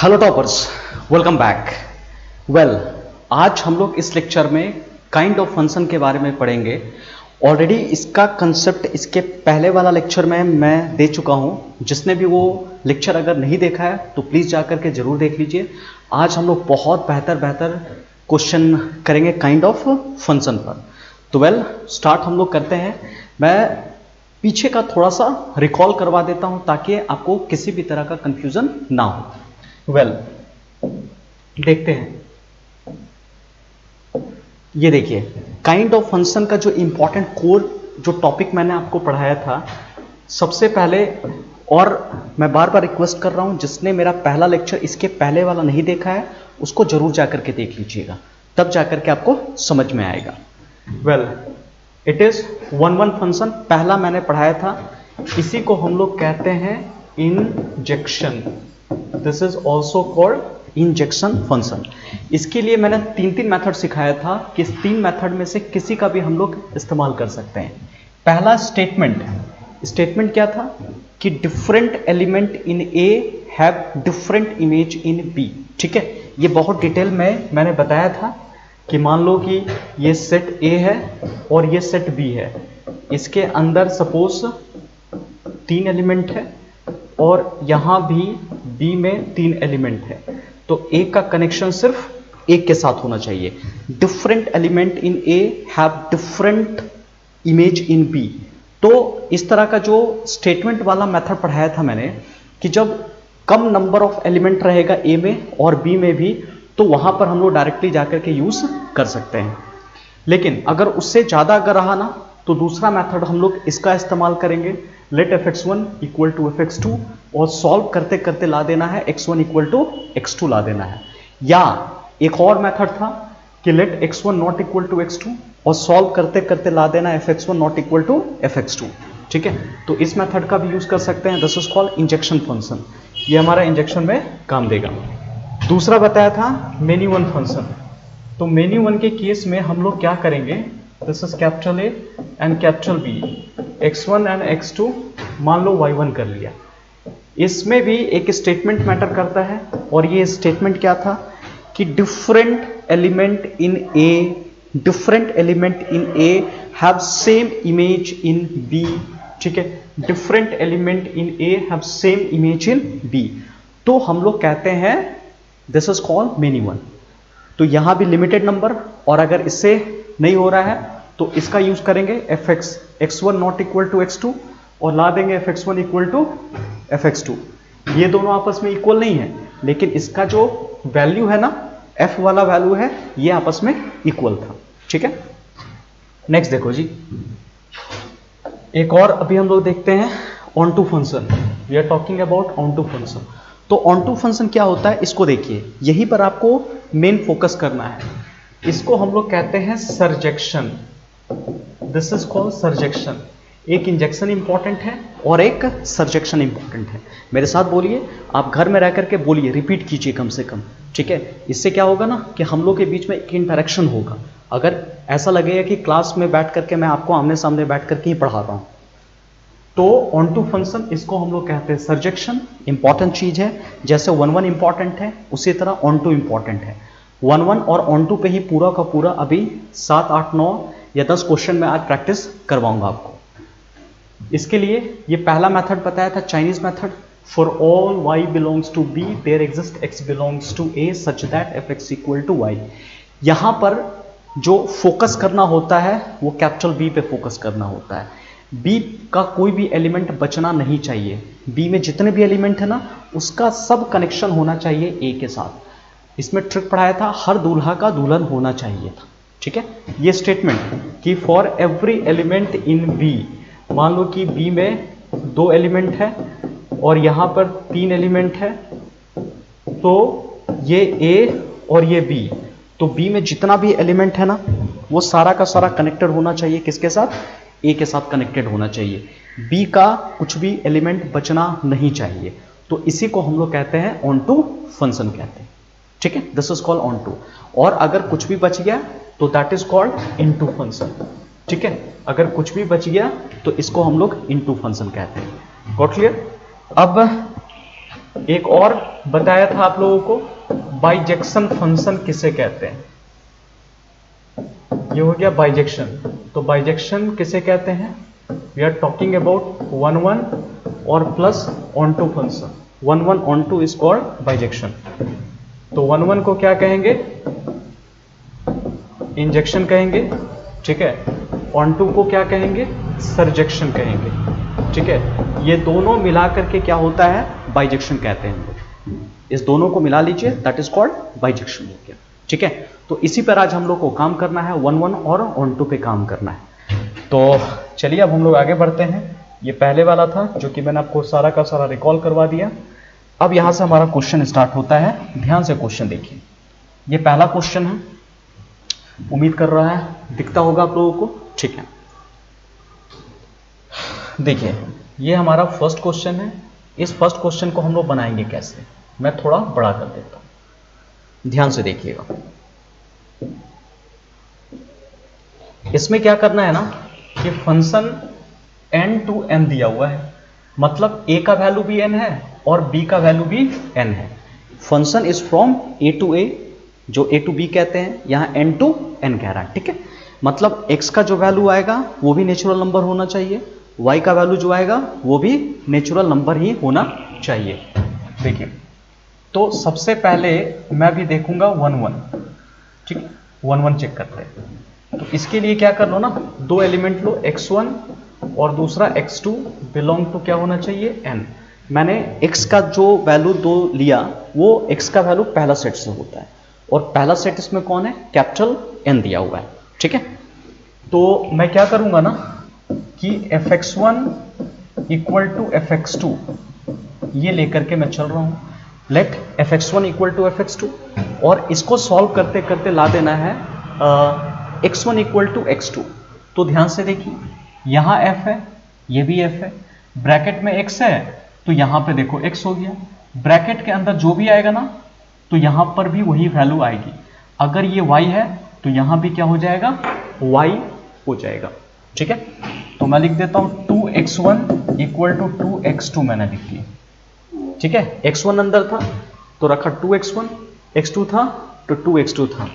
Hello toppers, welcome back. Well, आज हम लोग इस लेक्चर में काइंड ऑफ फंक्शन के बारे में पढ़ेंगे। ऑलरेडी इसका कंसेप्ट इसके पहले वाला लेक्चर में मैं दे चुका हूँ। जिसने भी वो लेक्चर अगर नहीं देखा है तो प्लीज़ जा करके ज़रूर देख लीजिए। आज हम लोग बहुत बेहतर क्वेश्चन करेंगे काइंड ऑफ फंक्शन पर। तो वेल, स्टार्ट हम लोग करते हैं। मैं पीछे का थोड़ा सा रिकॉल करवा देता हूँ ताकि आपको किसी भी तरह का कंफ्यूजन ना हो। वेल, देखते हैं। ये देखिए, काइंड ऑफ फंक्शन का जो इंपॉर्टेंट कोर जो टॉपिक मैंने आपको पढ़ाया था सबसे पहले, और मैं बार बार रिक्वेस्ट कर रहा हूं जिसने मेरा पहला लेक्चर इसके पहले वाला नहीं देखा है उसको जरूर जाकर के देख लीजिएगा, तब जाकर के आपको समझ में आएगा। Well, it is one function पहला मैंने पढ़ाया था। इसी को हम लोग कहते हैं injection. This is also called injection function. इसके लिए मैंने तीन मेथड सिखाया था कि इस 3 मेथड में से किसी का भी हम लोग इस्तेमाल कर सकते हैं। पहला स्टेटमेंट क्या था कि different element in A have different image in B. ठीक है, ये बहुत डिटेल में मैंने बताया था कि मान लो कि ये सेट ए है और ये सेट बी है। इसके अंदर सपोज 3 एलिमेंट है और यहां भी बी में 3 एलिमेंट है, तो ए का कनेक्शन सिर्फ एक के साथ होना चाहिए। Different element in A have different image in B. तो इस तरह का जो स्टेटमेंट वाला मेथड पढ़ाया था मैंने कि जब कम नंबर ऑफ एलिमेंट रहेगा ए में और बी में भी, तो वहां पर हम लोग डायरेक्टली जाकर के यूज कर सकते हैं। लेकिन अगर उससे ज्यादा अगर रहा ना तो दूसरा मेथड हम लोग इसका इस्तेमाल करेंगे। Late fx1 equal to fx2 और सॉल्व करते करते ला देना है x1 इक्वल टू x2 ला देना है। या एक और मेथड था कि late x1 not equal to x2 और सॉल्व करते करते ला देना है fx1 not equal to fx2। ठीक है, तो इस मेथड का भी यूज कर सकते हैं। This is called injection function. ये हमारा इंजेक्शन में काम देगा। दूसरा बताया था मेनी वन फंक्शन। तो मेनी वन के केस में हम लोग क्या करेंगे, this is capital A and capital B, x1 and x2 मान लो y1 कर लिया। इसमें भी एक स्टेटमेंट मैटर करता है और ये स्टेटमेंट क्या था कि different element in A have same image in B. ठीक है, different element in A have same image in B, तो हम लोग कहते हैं this is called many one. तो यहां भी लिमिटेड नंबर, और अगर इससे नहीं हो रहा है तो इसका यूज करेंगे x1 not equal to x2 और ला देंगे fx1 इक्वल टू fx2। ये दोनों आपस में इक्वल नहीं है, लेकिन इसका जो वैल्यू है ना, f वाला वैल्यू है, ये आपस में इक्वल था। ठीक है, नेक्स्ट देखो जी, एक और अभी हम लोग देखते हैं onto function. We are talking about onto function. तो ऑन टू फंक्शन क्या होता है इसको देखिए, यहीं पर आपको मेन फोकस करना है। इसको हम लोग कहते हैं surjection. This is called surjection. एक इंजेक्शन इंपॉर्टेंट है और एक सरजेक्शन इंपॉर्टेंट है। मेरे साथ बोलिए, आप घर में रह करके बोलिए, रिपीट कीजिए कम से कम। ठीक है, इससे क्या होगा ना कि हम लोग के बीच में एक इंटरेक्शन होगा। अगर ऐसा लगेगा कि क्लास में बैठ करके मैं आपको आमने सामने बैठ करके ही पढ़ा रहा हूं, तो ऑन टू फंक्शन इसको हम लोग कहते हैं सरजेक्शन। इंपॉर्टेंट चीज है, जैसे 1 इंपॉर्टेंट है उसी तरह ऑन टू इंपॉर्टेंट है। 1 और ऑन टू पे ही पूरा का पूरा अभी 7, 8, 9 या 10 क्वेश्चन में आज प्रैक्टिस करवाऊंगा आपको। इसके लिए ये पहला मेथड बताया था, Chinese method. For all y belongs to b there exist x belongs to a such that fx equal to y। यहां पर जो फोकस करना होता है वो कैपिटल B पे फोकस करना होता है। B का कोई भी एलिमेंट बचना नहीं चाहिए। B में जितने भी एलिमेंट है ना, उसका सब कनेक्शन होना चाहिए A के साथ। इसमें ट्रिक पढ़ाया था, हर दूल्हा का दुल्हन होना चाहिए था। ठीक है, ये स्टेटमेंट कि for every element in B, मान लो कि B में 2 एलिमेंट है और यहां पर 3 एलिमेंट है, तो ये A और ये B, तो B में जितना भी एलिमेंट है ना वो सारा का सारा कनेक्टेड होना चाहिए। किसके साथ? A के साथ कनेक्टेड होना चाहिए। B का कुछ भी एलिमेंट बचना नहीं चाहिए। तो इसी को हम लोग कहते हैं ऑन टू फंक्शन कहते हैं। ठीक है, this is called onto. और अगर कुछ भी बच गया तो that is called into function. ठीक है, अगर कुछ भी बच गया तो इसको हम लोग इनटू फंक्शन कहते हैं। Got clear? अब एक और बताया था आप लोगों को, बाइजेक्शन फंक्शन किसे कहते हैं, ये हो गया बाइजेक्शन। तो बाइजेक्शन किसे कहते हैं, we are talking about one one और plus onto function, one one onto is called bijection. तो वन वन को क्या कहेंगे, इंजेक्शन कहेंगे, ठीक है। ऑन टू को क्या कहेंगे, सरजेक्शन कहेंगे, ठीक है। ये दोनों मिलाकर के क्या होता है, बाइजेक्शन कहते हैं हम लोग। इस दोनों को मिला लीजिए, दैट इज कॉल्ड बाइजेक्शन हो गया, ठीक है। तो इसी पर आज हम लोग को काम करना है, वन वन और ऑन टू पे काम करना है। तो चलिए अब हम लोग आगे बढ़ते हैं। ये पहले वाला था जो कि मैंने आपको सारा का सारा रिकॉल करवा दिया। अब यहां से हमारा क्वेश्चन स्टार्ट होता है, ध्यान से क्वेश्चन देखिए। ये पहला क्वेश्चन है, उम्मीद कर रहा है दिखता होगा आप लोगों को, ठीक है। देखिए ये हमारा फर्स्ट क्वेश्चन है। इस फर्स्ट क्वेश्चन को हम लोग बनाएंगे कैसे, मैं थोड़ा बड़ा कर देता हूं, ध्यान से देखिएगा। इसमें क्या करना है ना कि फंक्शन n टू n दिया हुआ है, मतलब a का वैल्यू भी n है और b का वैल्यू भी n है। Function is from a to a, जो a टू b कहते हैं, यहां n टू n कह रहा है, ठीक है। मतलब x का जो वैल्यू आएगा वो भी नेचुरल नंबर होना चाहिए, y का वैल्यू जो आएगा वो भी नेचुरल नंबर ही होना चाहिए। देखिए तो सबसे पहले मैं भी देखूंगा वन वन, ठीक है, वन वन चेक करते हैं। तो इसके लिए क्या कर लो ना, दो एलिमेंट लो, x1 और दूसरा x2 बिलोंग टू क्या होना चाहिए, n। मैंने x का जो वैल्यू दो लिया वो x का वैल्यू पहला सेट से होता है, और पहला सेट इसमें कौन है, कैपिटल n दिया हुआ है, ठीक है। तो मैं क्या करूंगा ना कि fx1 इक्वल टू fx2 ये लेकर के मैं चल रहा हूं, late fx1 equal to fx2, और इसको सॉल्व करते करते ला देना है x1 इक्वल टू x2। तो ध्यान से देखिए, यहां f है, ये भी f है, ब्रैकेट में x है, तो यहां पे देखो x हो गया, ब्रैकेट के अंदर जो भी आएगा ना तो यहां पर भी वही वैल्यू आएगी। अगर ये y है तो यहां भी क्या हो जाएगा, y हो जाएगा, ठीक है। तो मैं लिख देता हूं 2x1 इक्वल टू 2x2 मैंने लिख दिया, ठीक है। x1 अंदर था तो रखा 2x1, x2 था तो 2x2 था,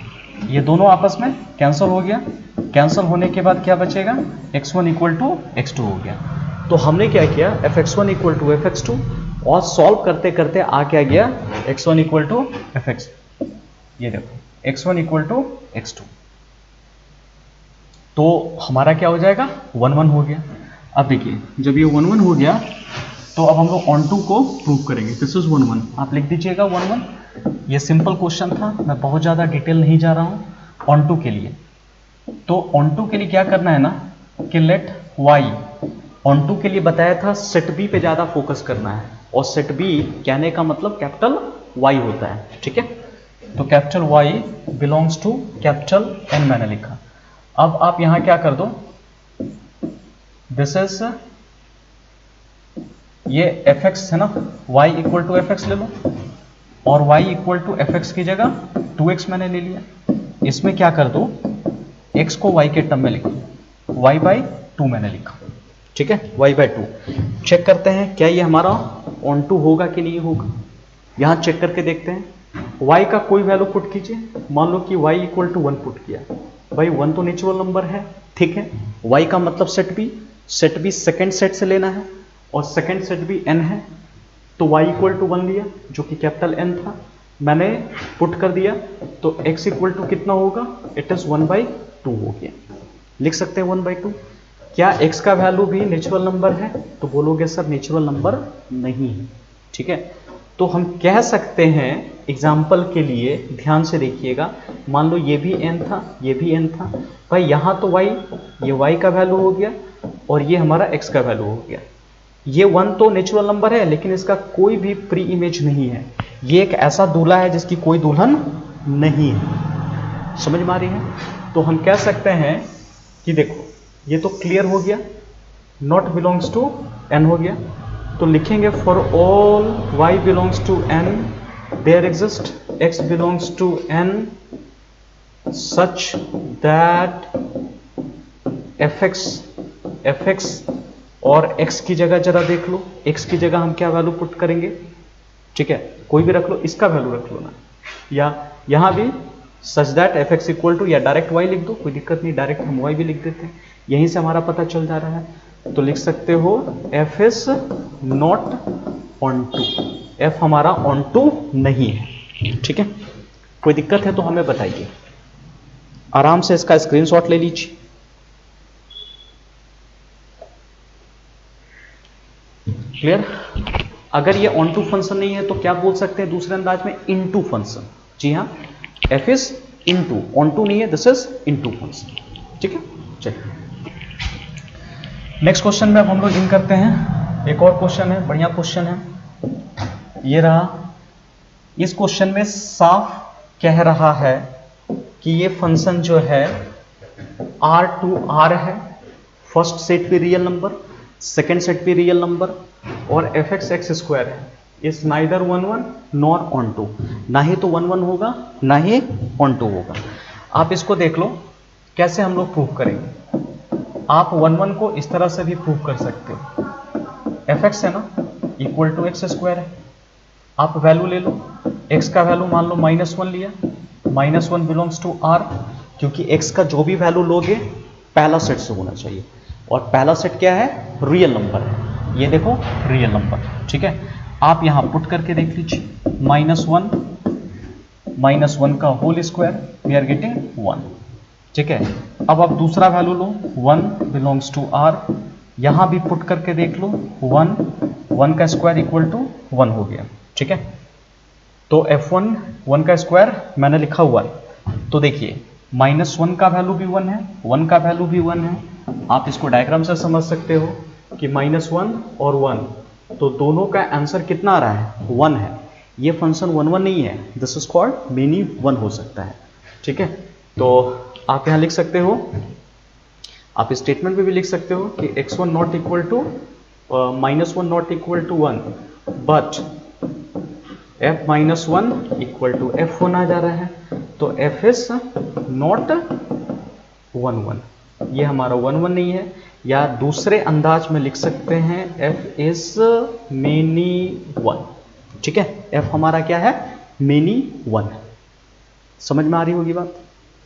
ये दोनों आपस में कैंसिल हो गया। कैंसिल होने के बाद क्या बचेगा, x1 इक्वल टू x2 हो गया। तो हमने क्या किया, fx1 इक्वल टू fx2, और सॉल्व करते करते आ क्या गया, x1 इक्वल टू fx, ये देखो x1 इक्वल टू x2, तो हमारा क्या हो जाएगा, 1 1 हो गया। अब देखिए जब ये 1 1 हो गया तो अब हम लोग ऑन टू को प्रूव करेंगे। दिस इज 1 1, आप लिख दीजिएगा 1 1। ये सिंपल क्वेश्चन था, मैं बहुत ज़्यादा डिटेल नहीं जा रहा हूँ। ऑन टू के लिए, तो ऑन टू के लिए क्या करना है ना कि लेट y, ऑन टू के लिए बताया था सेट बी पे ज़्यादा फोकस करना है, और सेट बी कहने का मतलब कैपिटल Y होता है, ठीक है। तो capital Y belongs to capital N मैंने लिखा। अब आप यहां क्या कर दो, दिस इज ये fx है ना, y इक्वल टू एफ ले लो, और y इक्वल टू एफ की जगह 2x मैंने ले लिया। इसमें क्या कर दो, x को y के टर्म में लिखो, y बाई 2 मैंने लिखा, ठीक है, y बाई 2। चेक करते हैं क्या ये हमारा ऑन टू होगा कि नहीं होगा, यहां चेक करके देखते हैं। y का कोई वैल्यू पुट कीजिए, मान लो कि y इक्वल टू 1 पुट किया, भाई 1 तो नेचुरल नंबर है, ठीक है। y का मतलब सेट बी सेकंड सेट से लेना है, और सेकंड सेट भी n है, तो y इक्वल टू 1 लिया जो कि कैपिटल N था, मैंने पुट कर दिया, तो x इक्वल टू कितना होगा, इट इज 1/2 हो गया। लिख सकते हैं 1/2। क्या x का वैल्यू भी नेचुरल नंबर है, तो बोलोगे सर नेचुरल नंबर नहीं है, ठीक है। तो हम कह सकते हैं एग्जाम्पल के लिए, ध्यान से देखिएगा, मान लो ये भी n था, ये भी n था, भाई यहां तो y, ये y का वैल्यू हो गया, और ये हमारा x का वैल्यू हो गया। ये 1 तो नेचुरल नंबर है, लेकिन इसका कोई भी प्री इमेज नहीं है, ये एक ऐसा दूल्हा है जिसकी कोई दुल्हन नहीं है। समझ में आ रही है? तो हम कह सकते हैं कि देखो ये तो क्लियर हो गया, नॉट बिलोंग्स टू n हो गया, तो लिखेंगे for all y belongs to n there exist x belongs to n such that fx और x की जगह जरा देख लो, x की जगह हम क्या वैल्यू पुट करेंगे, ठीक है, कोई भी रख लो, इसका वैल्यू रख लो ना, या यहां भी such that F X equal to, या डायरेक्ट वाई लिख दो, कोई दिक्कत नहीं, डायरेक्ट हम वाई भी लिख देते हैं, यहीं से हमारा पता चल जा रहा है। तो लिख सकते हो F is not onto, F हमारा ऑन टू नहीं है। ठीक है, कोई दिक्कत है तो हमें बताइए, आराम से इसका स्क्रीनशॉट ले लीजिए। क्लियर? अगर ये ऑन टू फंक्शन नहीं है तो क्या बोल सकते हैं दूसरे अंदाज में, इनटू फंक्शन। जी हाँ, F is into, onto नहीं है, दिस इज इनटू फंक्शन। ठीक है, चलिए नेक्स्ट क्वेश्चन में अब हम लोग इन करते हैं। एक और क्वेश्चन है, बढ़िया क्वेश्चन है, ये रहा। इस क्वेश्चन में साफ कह रहा है कि ये फंक्शन जो है R टू R है, फर्स्ट सेट पे रियल नंबर, सेकेंड सेट पे रियल नंबर, और एफ एक्स एक्स स्क्वायर है, is neither 1 1 nor onto, ना ही तो 1 1 होगा ना ही ऑन टू होगा। आप इसको देख लो कैसे हम लोग प्रूव करेंगे। आप 1 1 को इस तरह से भी प्रूव कर सकते हो, एफ एक्स है ना इक्वल टू एक्स स्क्वायर है, आप वैल्यू ले लो, x का वैल्यू मान लो -1 लिया, -1 बिलोंग्स टू r, क्योंकि x का जो भी वैल्यू लोगे पहला सेट से होना चाहिए, और पहला सेट क्या है, रियल नंबर है, ये देखो रियल नंबर। ठीक है, आप यहां पुट करके देख लीजिए, -1 का whole square, we are getting 1। ठीक है, अब आप दूसरा वैल्यू लो, 1 बिलोंग्स टू r, यहां भी पुट करके देख लो, 1 का स्क्वायर इक्वल टू 1 हो गया। ठीक है, तो f1 1 का स्क्वायर मैंने लिखा हुआ है, तो देखिए -1 का वैल्यू भी 1 है, 1 का वैल्यू भी 1 है, आप इसको डायग्राम से समझ सकते हो कि -1 और 1, तो दोनों का आंसर कितना आ रहा है, 1 है। ये फंक्शन 1 1 नहीं है, दिस इज कॉल्ड मेनी 1 हो सकता है। ठीक है, तो आप यहां लिख सकते हो, आप स्टेटमेंट में भी लिख सकते हो कि x1 not equal to -1 not equal to 1, but f -1 equal to f1 आ जा रहा है, तो f इज नॉट 1 1, ये हमारा 1 1 नहीं है, या दूसरे अंदाज में लिख सकते हैं f इज मेनी 1। ठीक है, f हमारा क्या है, मेनी 1 है। समझ में आ रही होगी बात?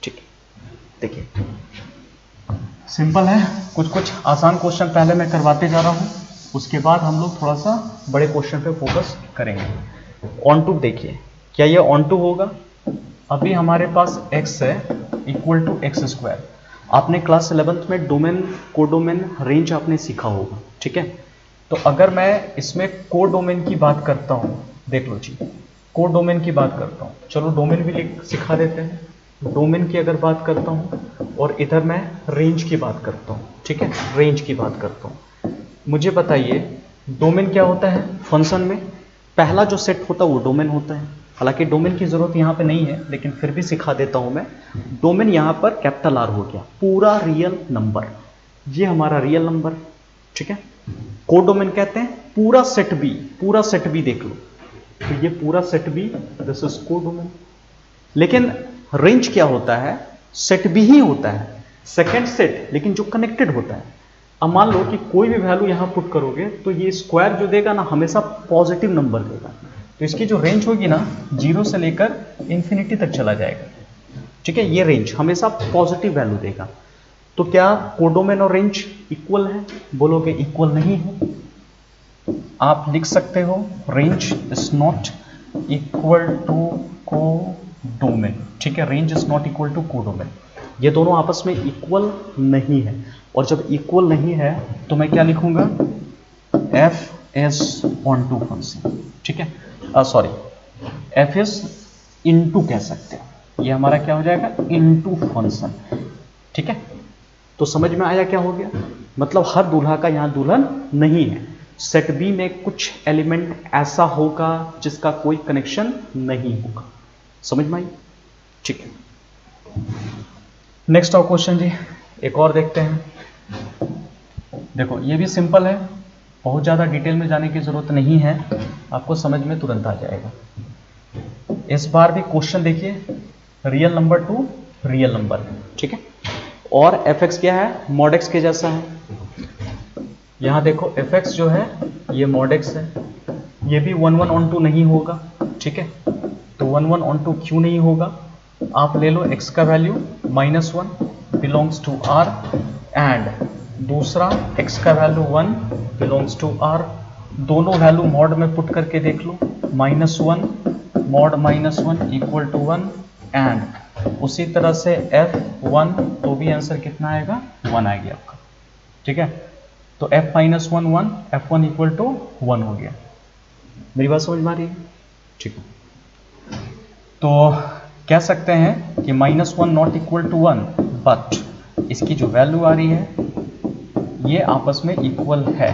ठीक है, देखिए सिंपल है, कुछ आसान क्वेश्चन पहले मैं करवाते जा रहा हूं, उसके बाद हम लोग थोड़ा सा बड़े क्वेश्चन पे फोकस करेंगे। ऑन टू देखिए, क्या ये ऑन टू होगा? अभी हमारे पास x है इक्वल टू एक्स स्क्वायर, आपने क्लास 11th में डोमेन, कोडोमेन, रेंज आपने सीखा होगा। ठीक है, तो अगर मैं इसमें कोडोमेन की बात करता हूं, देख लो जी, कोडोमेन की बात करता हूं, चलो डोमेन भी सिखा देते हैं, डोमेन की अगर बात करता हूं, और इधर मैं रेंज की बात करता हूं। ठीक है, रेंज की बात करता हूं, मुझे बताइए डोमेन क्या होता है? फंक्शन में पहला जो सेट होता है वो डोमेन होता है, हालांकि डोमेन की जरूरत यहाँ पे नहीं है, लेकिन फिर भी सिखा देता हूं मैं। डोमेन यहाँ पर कैपिटल R हो गया, पूरा रियल नंबर, ये हमारा रियल नंबर। ठीक है, कोडोमेन कहते हैं पूरा सेट बी, पूरा सेट बी देख लो, तो ये पूरा set B, this is codomain. लेकिन रेंज क्या होता है? सेट बी ही होता है, सेकेंड सेट, लेकिन जो कनेक्टेड होता है। अब मान लो कि कोई भी वैल्यू यहां पुट करोगे तो ये स्क्वायर जो देगा ना, हमेशा पॉजिटिव नंबर देगा, तो इसकी जो रेंज होगी ना, 0 से लेकर इंफिनिटी तक चला जाएगा। ठीक है, ये रेंज हमेशा पॉजिटिव वैल्यू देगा। तो क्या कोडोमेन और रेंज इक्वल है? बोलोगे इक्वल नहीं है, आप लिख सकते हो range is not equal to codomain. ठीक है, range is not equal to codomain, ये दोनों आपस में इक्वल नहीं है, और जब इक्वल नहीं है तो मैं क्या लिखूंगा, f is onto function. ठीक है, सॉरी, f इज इनटू कह सकते हैं, ये हमारा क्या हो जाएगा, इनटू फंक्शन। ठीक है, तो समझ में आया क्या हो गया? मतलब हर दूल्हा का यहां दुल्हन नहीं है, सेट बी में कुछ एलिमेंट ऐसा होगा जिसका कोई कनेक्शन नहीं होगा। समझ में आई? ठीक है, नेक्स्ट और क्वेश्चन जी, एक और देखते हैं। देखो ये भी सिंपल है, बहुत ज़्यादा डिटेल में जाने की ज़रूरत नहीं है, आपको समझ में तुरंत आ जाएगा। इस बार भी क्वेश्चन देखिए, real number two real number. ठीक है, और एफ एक्स क्या है, मॉड एक्स के जैसा है। यहाँ देखो एफ एक्स जो है ये मॉड एक्स है, ये भी 1 1 ऑन 2 नहीं होगा, ठीक है। तो 1 1 ऑन 2 क्यों नहीं होगा? आप ले लो x का value -1 belongs to r and दूसरा x का वैल्यू 1 बिलोंग्स टू r। दोनों वैल्यू मॉड में पुट करके देख लो, -1 मॉड -1 इक्वल टू 1 एंड उसी तरह से f1, तो भी आंसर कितना आएगा? 1 आएगा आपका, ठीक है। तो f -1 1, f1 इक्वल टू 1 हो गया। मेरी बात समझ में आ रही है? ठीक है। तो कह सकते हैं कि -1 नॉट इक्वल टू 1, बट इसकी जो वैल्यू आ रही है ये आपस में इक्वल है,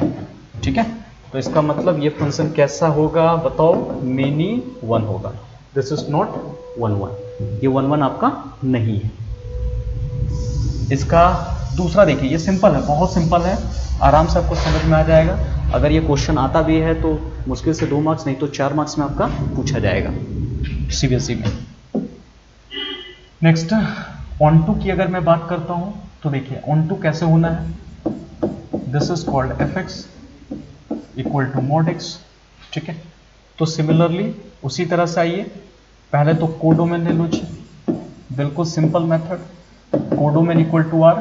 ठीक है। तो इसका मतलब ये फंक्शन कैसा होगा बताओ? मेनी 1 होगा। दिस इज नॉट 1 1, ये 1 1 आपका नहीं है। इसका दूसरा देखिए, ये सिंपल है, बहुत सिंपल है, आराम से आपको समझ में आ जाएगा। अगर ये क्वेश्चन आता भी है तो मुश्किल से 2 मार्क्स नहीं तो 4 मार्क्स में आपका पूछा जाएगा सीबीएसई में। नेक्स्ट ऑन टू की अगर मैं बात करता हूं तो देखिए ऑन टू कैसे होना है। This is called fx equal to mod x, ठीक है। तो सिमिलरली उसी तरह से आइए, पहले तो कोडोमेन ले लो जी, बिल्कुल simple method. Codomain equal to r,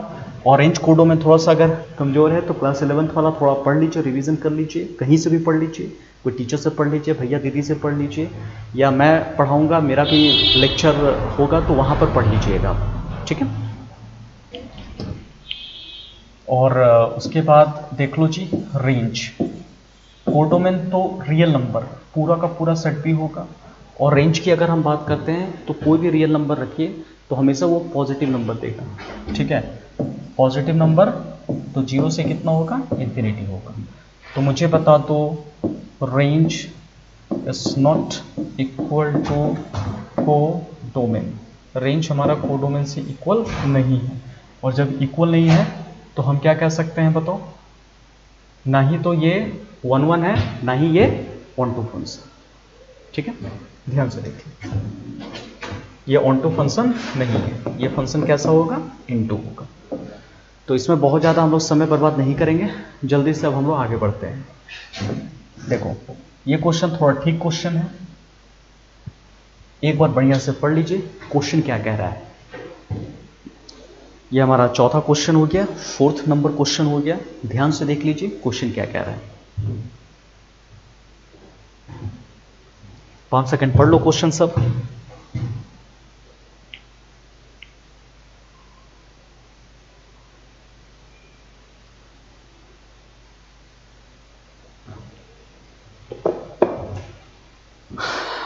or range codomain थोड़ा सा अगर कमजोर है तो क्लास 11th वाला थोड़ा पढ़ लीजिए, रिवीजन कर लीजिए, कहीं से भी पढ़ लीजिए, कोई टीचर से पढ़ लीजिए, भैया दीदी से पढ़ लीजिए, या मैं पढ़ाऊंगा, मेरा भी लेक्चर होगा तो वहां पर पढ़ लीजिएगा, ठीक है। और उसके बाद देख लो जी रेंज। कोडोमेन तो रियल नंबर पूरा का पूरा सेट भी होगा, और रेंज की अगर हम बात करते हैं तो कोई भी रियल नंबर रखिए तो हमेशा वो पॉजिटिव नंबर देगा, ठीक है। पॉजिटिव नंबर तो 0 से कितना होगा? इंफिनिटी होगा। तो मुझे बता दो range is not equal to codomain. Range हमारा कोडोमेन से इक्वल नहीं है, और जब इक्वल नहीं है तो हम क्या कह सकते हैं बताओ? ना ही तो ये 1 1 है, ना ही ये ऑन टू फंक्शन, ठीक है। ध्यान से देखिए, ये ऑन टू फंक्शन नहीं है, ये फंक्शन कैसा होगा? इनटू होगा। तो इसमें बहुत ज़्यादा हम लोग समय बर्बाद नहीं करेंगे, जल्दी से अब हम लोग आगे बढ़ते हैं। देखो ये क्वेश्चन थोड़ा ठीक क्वेश्चन है, एक बार बढ़िया से पढ़ लीजिए क्वेश्चन क्या कह रहा है। ये हमारा चौथा क्वेश्चन हो गया, 4th नंबर क्वेश्चन हो गया। ध्यान से देख लीजिए क्वेश्चन क्या कह रहा है। 5 सेकंड पढ़ लो क्वेश्चन सब।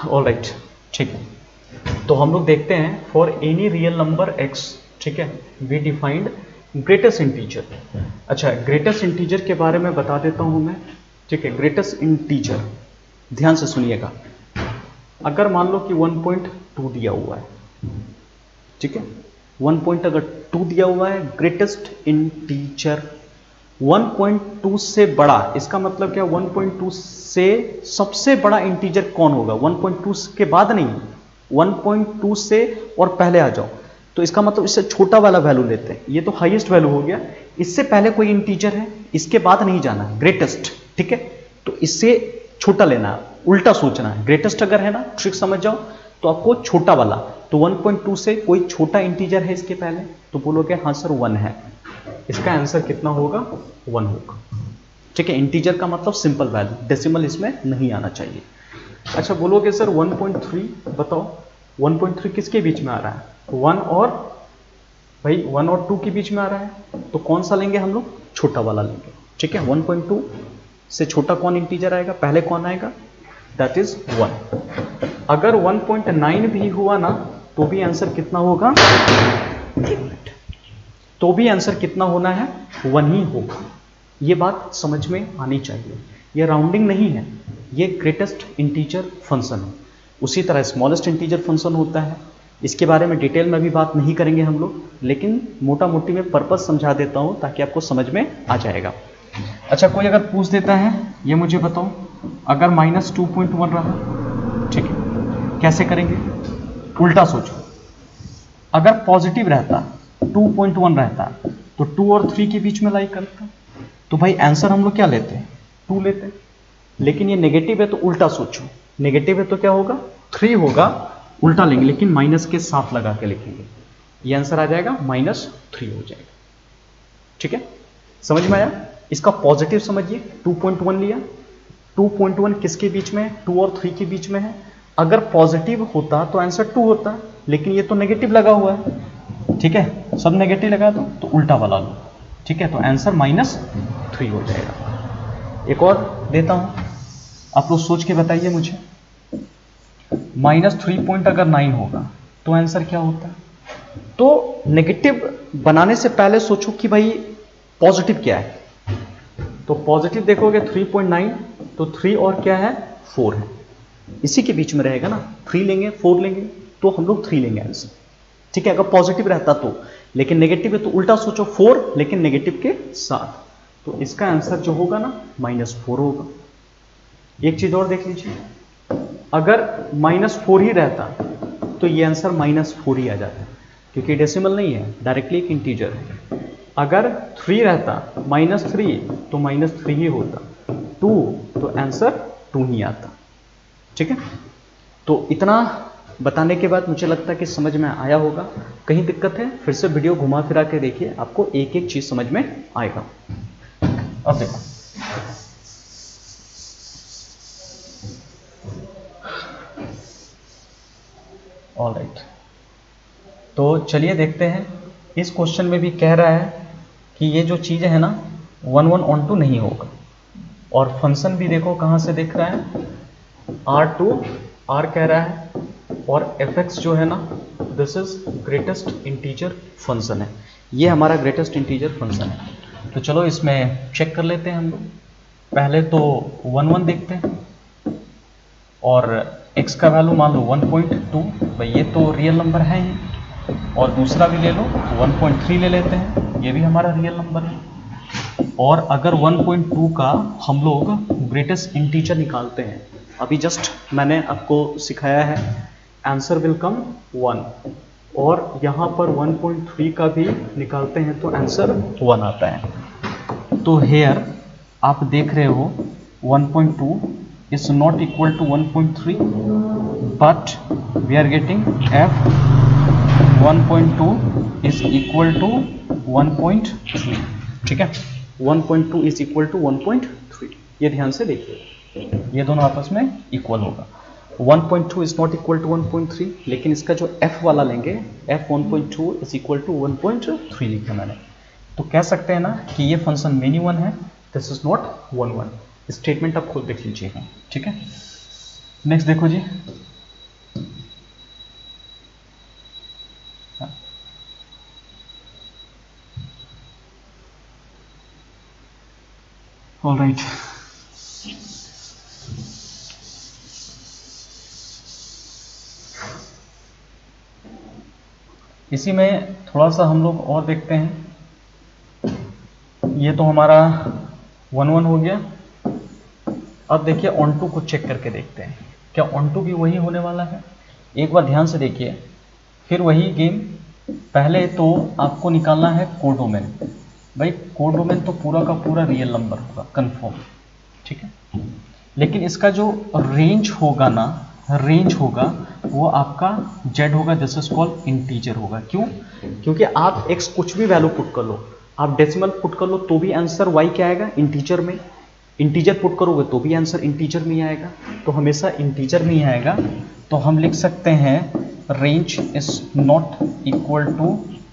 ऑलराइट, ठीक है। तो हम लोग देखते हैं for any real number x, ठीक है, वी डिफाइंड ग्रेटेस्ट इंटीजर। अच्छा, ग्रेटेस्ट इंटीजर के बारे में बता देता हूं मैं, ठीक है। ग्रेटेस्ट इंटीजर ध्यान से सुनिएगा। अगर मान लो कि 1.2 दिया हुआ है, ठीक है, 1.2 दिया हुआ है, ग्रेटेस्ट इंटीजर 1.2 से बड़ा, इसका मतलब क्या? 1.2 से सबसे बड़ा इंटीजर कौन होगा? 1.2 के बाद नहीं, 1.2 से और पहले आ जाओ, तो इसका मतलब इससे छोटा वाला वैल्यू लेते हैं। ये तो हाईएस्ट वैल्यू हो गया, इससे पहले कोई इंटीजर है, इसके बाद नहीं जाना, ग्रेटेस्ट, ठीक है। तो इससे छोटा लेना, उल्टा सोचना है। ग्रेटेस्ट अगर है ना, ट्रिक समझ जाओ, तो आपको छोटा वाला, तो 1.2 से कोई छोटा इंटीजर है इसके पहले, तो बोलोगे हाँ सर 1 है। इसका आंसर कितना होगा? 1 होगा, ठीक है। इंटीजर का मतलब सिंपल वैल्यू, डेसिमल इसमें नहीं आना चाहिए। अच्छा, बोलोगे सर 1.3 बताओ, 1.3 किसके बीच में आ रहा है? 1 और भाई 1 और 2 के बीच में आ रहा है, तो कौन सा लेंगे हम लोग? छोटा वाला लेंगे, ठीक है। 1.2 से छोटा कौन इंटीजर आएगा? पहले कौन आएगा? That is 1। अगर 1.9 भी हुआ ना तो भी आंसर कितना होगा? तो भी आंसर कितना होना है? 1 ही होगा। ये बात समझ में आनी चाहिए। ये राउंडिंग नहीं है, ये ग्रेटेस्ट इंटीजर फंक्शन है। उसी तरह स्मॉलेस्ट इंटीजर फंक्शन होता है, इसके बारे में डिटेल में भी बात नहीं करेंगे हम लोग, लेकिन मोटा मोटी में पर्पस समझा देता हूं ताकि आपको समझ में आ जाएगा। अच्छा, कोई अगर पूछ देता है, ये मुझे बताओ, अगर -2.1 रहा, ठीक है, कैसे करेंगे? उल्टा सोचो, अगर पॉजिटिव रहता 2.1 रहता तो 2 और 3 के बीच में लाई करता, तो भाई आंसर हम लोग क्या लेते हैं? 2 लेते हैं, लेकिन ये नेगेटिव है तो उल्टा सोचो, नेगेटिव है तो क्या होगा, 3 होगा, उल्टा लेंगे लेकिन माइनस के साथ लगा के लिखेंगे, ये आंसर आ जाएगा -3 हो जाएगा। ठीक है, समझ में आया। इसका पॉजिटिव समझिए, 2.1 लिया, 2.1 किसके बीच में है, 2 और 3 के बीच में है। अगर पॉजिटिव होता तो आंसर 2 होता, लेकिन ये तो नेगेटिव लगा हुआ है। ठीक है, सब नेगेटिव लगा दो तो उल्टा वाला लो। ठीक है, तो आंसर -3 हो जाएगा। एक और देता हूं, आप लोग सोच के बताइए मुझे, -3.9 होगा तो आंसर क्या होता है। तो नेगेटिव बनाने से पहले सोचो कि भाई पॉजिटिव क्या है। तो पॉजिटिव देखोगे 3.9, तो 3 और क्या है, 4 है, इसी के बीच में रहेगा ना। 3 लेंगे 4 लेंगे तो हम लोग 3 लेंगे आंसर। ठीक है, अगर पॉजिटिव रहता तो, लेकिन नेगेटिव है तो उल्टा सोचो, 4 लेकिन नेगेटिव के साथ, तो इसका आंसर जो होगा ना -4 होगा। एक चीज और देख लीजिए, अगर -4 ही रहता तो ये आंसर -4 ही आ जाता, क्योंकि डेसिमल नहीं है, डायरेक्टली एक इंटीजर है। अगर 3 रहता, -3 तो -3 ही होता, 2 तो आंसर 2 ही आता। ठीक है, तो इतना बताने के बाद मुझे लगता है कि समझ में आया होगा। कहीं दिक्कत है फिर से वीडियो घुमा फिरा के देखिए, आपको एक एक चीज समझ में आएगा। अब देखो, ऑलराइट, तो चलिए देखते हैं। इस क्वेश्चन में भी कह रहा है कि ये जो चीज़ है ना 1 ऑन टू नहीं होगा, और फंक्शन भी देखो कहाँ से दिख रहा है, R2 R कह रहा है, और fx जो है ना this is greatest integer function है, ये हमारा ग्रेटेस्ट इंटीजर फंक्शन है। तो चलो इसमें चेक कर लेते हैं हम लोग। पहले तो 1 देखते हैं, और x का वैल्यू मान लो 1.2, भाई ये तो रियल नंबर है ही, और दूसरा भी ले लो 1.3 ले लेते हैं, ये भी हमारा रियल नंबर है। और अगर 1.2 का हम लोग ग्रेटेस्ट इंटीजर निकालते हैं, अभी जस्ट मैंने आपको सिखाया है, आंसर विल कम 1, और यहाँ पर 1.3 का भी निकालते हैं तो आंसर 1 आता है। तो हेयर आप देख रहे हो 1.2 is not equal to 1.3, but we are getting f 1.2 is equal to 1.3। ठीक है, 1.2 is equal to 1.3, ये ध्यान से देखिए, ये दोनों आपस में इक्वल होगा। 1.2 is not equal to 1.3, लेकिन इसका जो f वाला लेंगे, f 1.2 is equal to 1.3 लिखा मैंने, तो कह सकते हैं ना कि ये फंक्शन मेनी वन है, दिस इज नॉट 1 स्टेटमेंट आप खुद देख लीजिएगा। ठीक है, नेक्स्ट देखो जी, ऑलराइट, इसी में थोड़ा सा हम लोग और देखते हैं। ये तो हमारा 1 हो गया। अब देखिए ऑन टू को चेक करके देखते हैं, क्या ऑन टू भी वही होने वाला है। एक बार ध्यान से देखिए, फिर वही गेम, पहले तो आपको निकालना है कोडोमेन। भाई कोडोमेन तो पूरा का पूरा रियल नंबर होगा कंफर्म, ठीक है, लेकिन इसका जो रेंज होगा ना, रेंज होगा वो आपका z होगा, दिस इज कॉल्ड इंटीजर होगा। क्यों? क्योंकि आप x कुछ भी वैल्यू पुट कर लो, आप डेसिमल पुट कर लो तो भी आंसर y क्या आएगा, इंटीजर में। इंटीजर पुट करोगे तो भी आंसर इंटीजर में ही आएगा, तो हमेशा इंटीजर में ही आएगा। तो हम लिख सकते हैं range is not equal to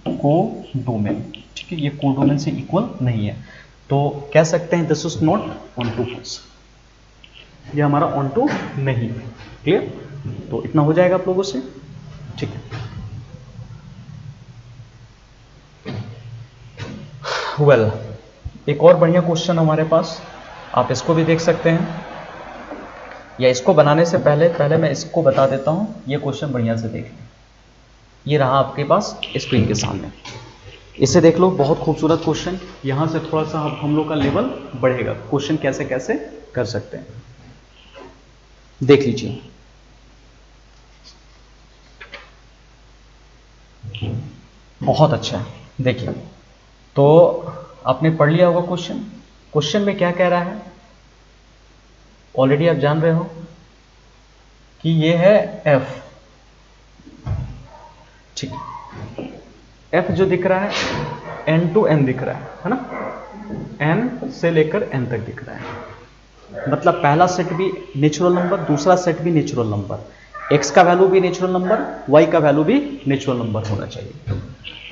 codomain, ठीक है, ये कोडोमेन से इक्वल नहीं है, तो कह सकते हैं this is not onto function, ये हमारा ऑन टू नहीं है। क्लियर? तो इतना हो जाएगा आप लोगों से, ठीक है। वेल, एक और बढ़िया क्वेश्चन हमारे पास, आप इसको भी देख सकते हैं, या इसको बनाने से पहले मैं इसको बता देता हूं, ये क्वेश्चन बढ़िया से देख लें। ये रहा आपके पास स्क्रीन के सामने, इसे देख लो, बहुत खूबसूरत क्वेश्चन। यहां से थोड़ा सा हम लोग का लेवल बढ़ेगा, क्वेश्चन कैसे कैसे कर सकते हैं देख लीजिए। बहुत अच्छा है, देखिए, तो आपने पढ़ लिया होगा क्वेश्चन। क्वेश्चन में क्या कह रहा है, ऑलरेडी आप जान रहे हो कि ये है f, ठीक है। f जो दिख रहा है n to n दिख रहा है ना, n से लेकर n तक दिख रहा है। मतलब पहला सेट भी नेचुरल नंबर, दूसरा सेट भी नेचुरल नंबर, x का वैल्यू भी नेचुरल नंबर, y का वैल्यू भी नेचुरल नंबर होना चाहिए।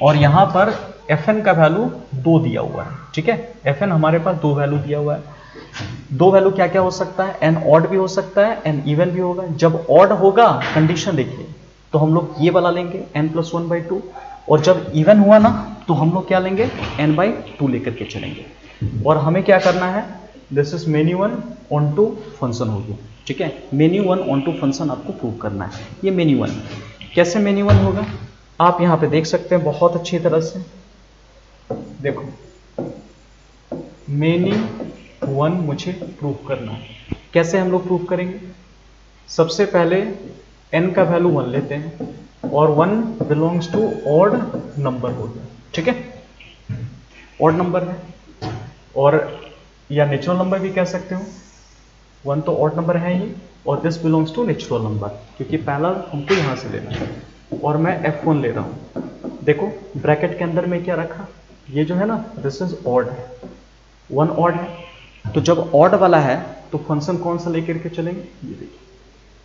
और यहां पर fn का वैल्यू 2 दिया हुआ है, ठीक है। fn हमारे पास 2 वैल्यू दिया हुआ है। 2 वैल्यू क्या क्या हो सकता है, n ऑड भी हो सकता है, n इवन भी होगा। जब ऑड होगा कंडीशन देखिए तो हम लोग ये वाला लेंगे n+1/2, और जब इवन हुआ ना तो हम लोग क्या लेंगे, n/2 लेकर के चलेंगे। और हमें क्या करना है, this is many one onto function हो गया, ठीक है। Many one onto function आपको प्रूव करना है। ये मेनी वन कैसे मेनी वन होगा, आप यहां पे देख सकते हैं बहुत अच्छी तरह से। देखो मेनी वन मुझे प्रूव करना है। कैसे हम लोग प्रूव करेंगे, सबसे पहले n का वैल्यू 1 लेते हैं और 1 बिलोंग्स टू ऑड नंबर हो गया, ठीक है। ऑड नंबर है, और या नेचुरल नंबर भी कह सकते हो। 1 तो ऑड नंबर है ही, और this belongs to natural number, क्योंकि पहला हमको यहां से लेना है। और मैं f1 ले रहा हूं। देखो ब्रैकेट के अंदर में क्या रखा, ये जो है ना दिस इज ऑड है, 1 ऑड है। तो जब ऑड वाला है तो फंक्शन कौन सा लेकर के चलेंगे, ये देखिए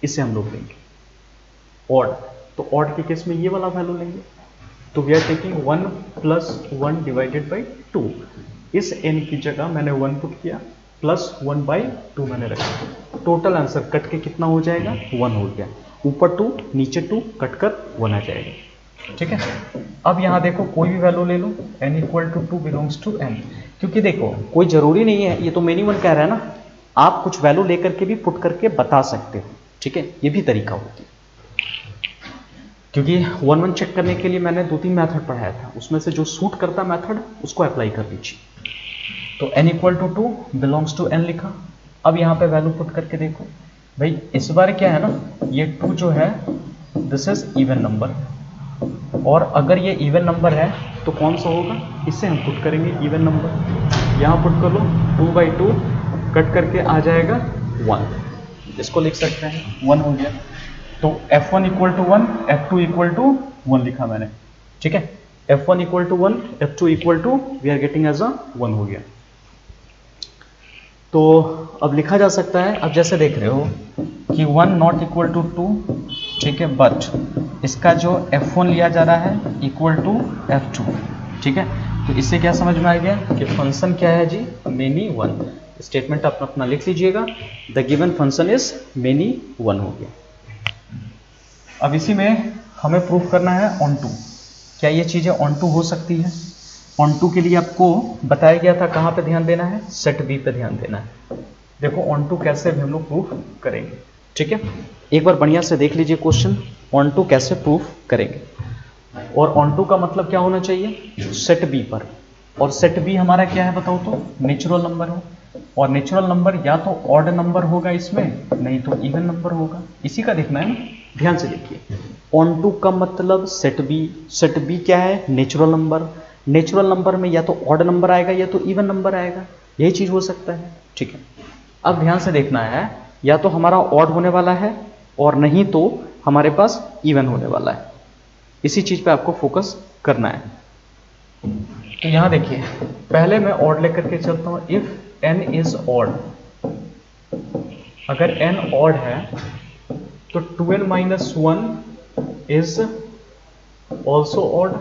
इसे हम लोग लेंगे ऑड। तो ऑड के केस में ये वाला वैल्यू लेंगे। तो we are taking 1 + 1 divided by 2। इस n की जगह मैंने 1 पुट किया, +1/2 मैंने रखा। टोटल आंसर कट के कितना हो जाएगा, 1 हो गया। ऊपर 2 नीचे 2 कट कर 1 आ जाएगा, ठीक है। अब यहां देखो कोई भी वैल्यू ले लो, n = 2 बिलोंग्स टू n। क्योंकि देखो कोई जरूरी नहीं है, ये तो मेनी वन कह रहा है ना, आप कुछ वैल्यू लेकर के भी पुट करके बता सकते हो, ठीक है। ये भी तरीका होता है, क्योंकि 1-1 चेक करने के लिए मैंने 2-3 मेथड पढ़ाया था, उसमें से जो सूट करता मेथड उसको अप्लाई कर दीजिए। तो n = 2 बिलोंग्स टू n लिखा। अब यहाँ पे वैल्यू पुट करके देखो भाई, इस बार क्या है ना, ये 2 जो है दिस इज इवन नंबर, और अगर ये इवन नंबर है तो कौन सा होगा, इसे हम पुट करेंगे इवन नंबर। यहाँ पुट कर लो 2/2 कट करके आ जाएगा 1, इसको लिख सकते हैं 1 हो गया। तो f1 = 1, f2 = 1 लिखा मैंने, ठीक है। f1 = 1, f2 = we are getting as a 1 हो गया। तो अब लिखा जा सकता है, अब जैसे देख रहे हो कि 1 ≠ 2, ठीक है, बट इसका जो f1 लिया जा रहा है = f2, ठीक है। तो इससे क्या समझ में आ गया कि फंक्शन क्या है जी, मेनी वन। स्टेटमेंट आप अपना लिख लीजिएगा, the given function is many one हो गया। अब इसी में हमें प्रूफ करना है ऑन टू। क्या ये चीज़ें ऑन टू हो सकती है, ऑन टू के लिए आपको बताया गया था कहाँ पे ध्यान देना है, सेट बी पे ध्यान देना है। देखो ऑन टू कैसे भी हम लोग प्रूफ करेंगे, ठीक है। एक बार बढ़िया से देख लीजिए क्वेश्चन, ऑन टू कैसे प्रूफ करेंगे। और ऑन टू का मतलब क्या होना चाहिए, सेट बी पर। और सेट बी हमारा क्या है बताओ तो, नेचुरल नंबर है। और नेचुरल नंबर या तो ऑड नंबर होगा इसमें, नहीं तो इवन नंबर होगा। इसी का देखना है ना, ध्यान से देखिए। ऑन टू का मतलब सेट बी क्या है, नेचुरल नंबर। नेचुरल नंबर में या तो ऑड नंबर आएगा या तो इवन नंबर आएगा, यही चीज हो सकता है, ठीक है। अब ध्यान से देखना है, या तो हमारा ऑड होने वाला है और नहीं तो हमारे पास इवन होने वाला है। इसी चीज पे आपको फोकस करना है। तो यहां देखिए, पहले मैं ऑड लेकर के चलता हूं। इफ n इज ऑड, अगर n ऑड है तो 2n - 1 is also odd.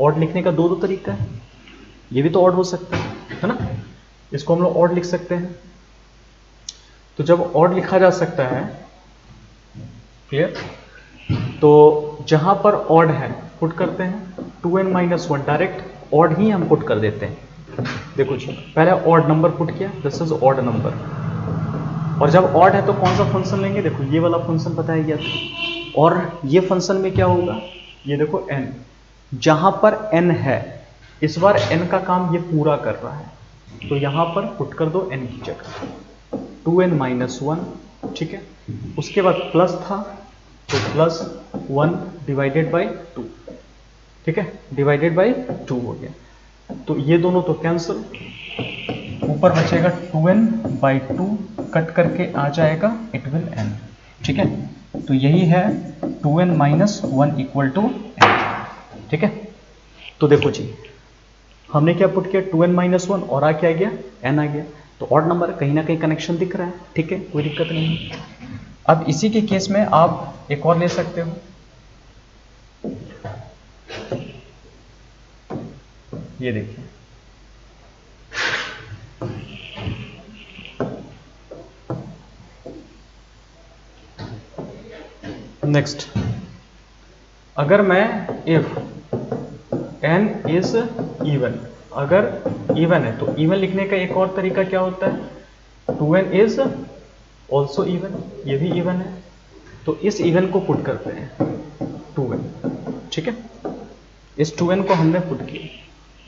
Odd लिखने का दो तरीका है, ये भी तो ऑड हो सकता है ना, इसको हम लोग ऑड लिख सकते हैं। तो जब ऑड लिखा जा सकता है, क्लियर, तो जहां पर ऑड है पुट करते हैं 2n - 1, डायरेक्ट ऑड ही हम पुट कर देते हैं। देखो जी, पहले ऑड नंबर पुट किया, दिस इज ऑड नंबर। और जब ऑड है तो कौन सा फंक्शन लेंगे, देखो ये वाला फंक्शन बताया गया था। और ये फंक्शन में क्या होगा, ये देखो n, जहां पर n है, इस बार n का काम ये पूरा कर रहा है, तो यहां पर पुट कर दो n की जगह 2n - 1, ठीक है। उसके बाद प्लस था तो +1 डिवाइडेड बाई 2, ठीक है, डिवाइडेड बाई 2 हो गया। तो ये दोनों तो कैंसिल, ऊपर बचेगा 2n/2 कट करके आ जाएगा, इट विल n। ठीक है, तो यही है 2n minus 1 equal to n। ठीक है, तो देखो जी हमने क्या पुट किया, 2n माइनस 1 और क्या आ गया, n आ गया। तो ऑड नंबर कहीं ना कहीं कनेक्शन दिख रहा है। ठीक है, कोई दिक्कत नहीं है। अब इसी के केस में आप एक और ले सकते हो, ये देखिए नेक्स्ट, अगर मैं इफ n इज इवन, अगर इवन है तो इवन लिखने का एक और तरीका क्या होता है, 2n इज ऑल्सो इवन, ये भी इवन है, तो इस इवन को पुट करते हैं 2n। ठीक है, इस 2n को हमने पुट किया,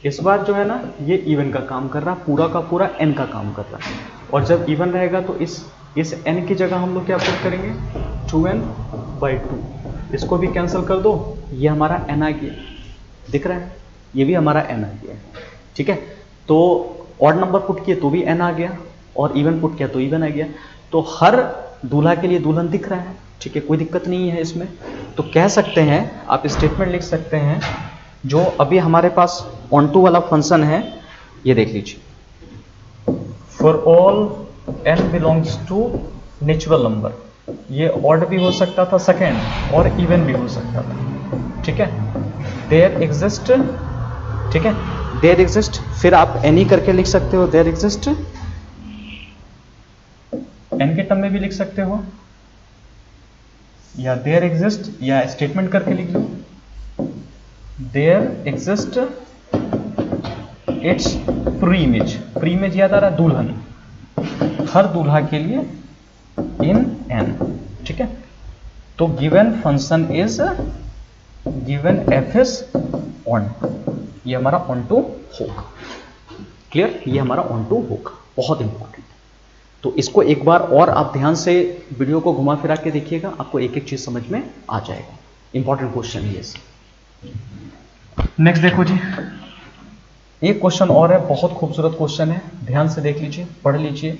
इस बार जो है ना ये इवन का काम कर रहा है, पूरा का पूरा n का काम कर रहा है। और जब इवन रहेगा तो इस n की जगह हम लोग क्या पुट करेंगे, 2n/2। इसको भी कैंसिल कर दो, ये हमारा n आ गया, दिख रहा है, ये भी हमारा n आ गया। ठीक है, तो ऑड नंबर पुट किए तो भी n आ गया, और इवन पुट किया तो इवन आ गया। तो हर दूल्हा के लिए दुल्हन दिख रहा है। ठीक है, कोई दिक्कत नहीं है इसमें। तो कह सकते हैं, आप स्टेटमेंट लिख सकते हैं, जो अभी हमारे पास ऑन टू वाला फंक्शन है, ये देख लीजिए, for all n belongs to natural number, ये ऑड भी हो सकता था सेकेंड, और इवन भी हो सकता था। ठीक है, देयर एग्जिस्ट, ठीक है, देयर एग्जिस्ट, फिर आप एनी करके लिख सकते हो, देयर एग्जिस्ट, एन के टर्म में भी लिख सकते हो, या देयर एग्जिस्ट, या स्टेटमेंट करके लिख लो, there exist its pre image, pre image याद आ रहा है, दुल्हन, हर दूल्हा के लिए इन n। ठीक है, तो given function is given f is onto, ये हमारा ऑन टू होगा। क्लियर, ये हमारा ऑन टू होगा, बहुत इंपॉर्टेंट है। तो इसको एक बार और आप ध्यान से वीडियो को घुमा फिरा के देखिएगा, आपको एक एक चीज समझ में आ जाएगा। इंपॉर्टेंट क्वेश्चन है ये। नेक्स्ट देखो जी, एक क्वेश्चन और है, बहुत खूबसूरत क्वेश्चन है, ध्यान से देख लीजिए, पढ़ लीजिए।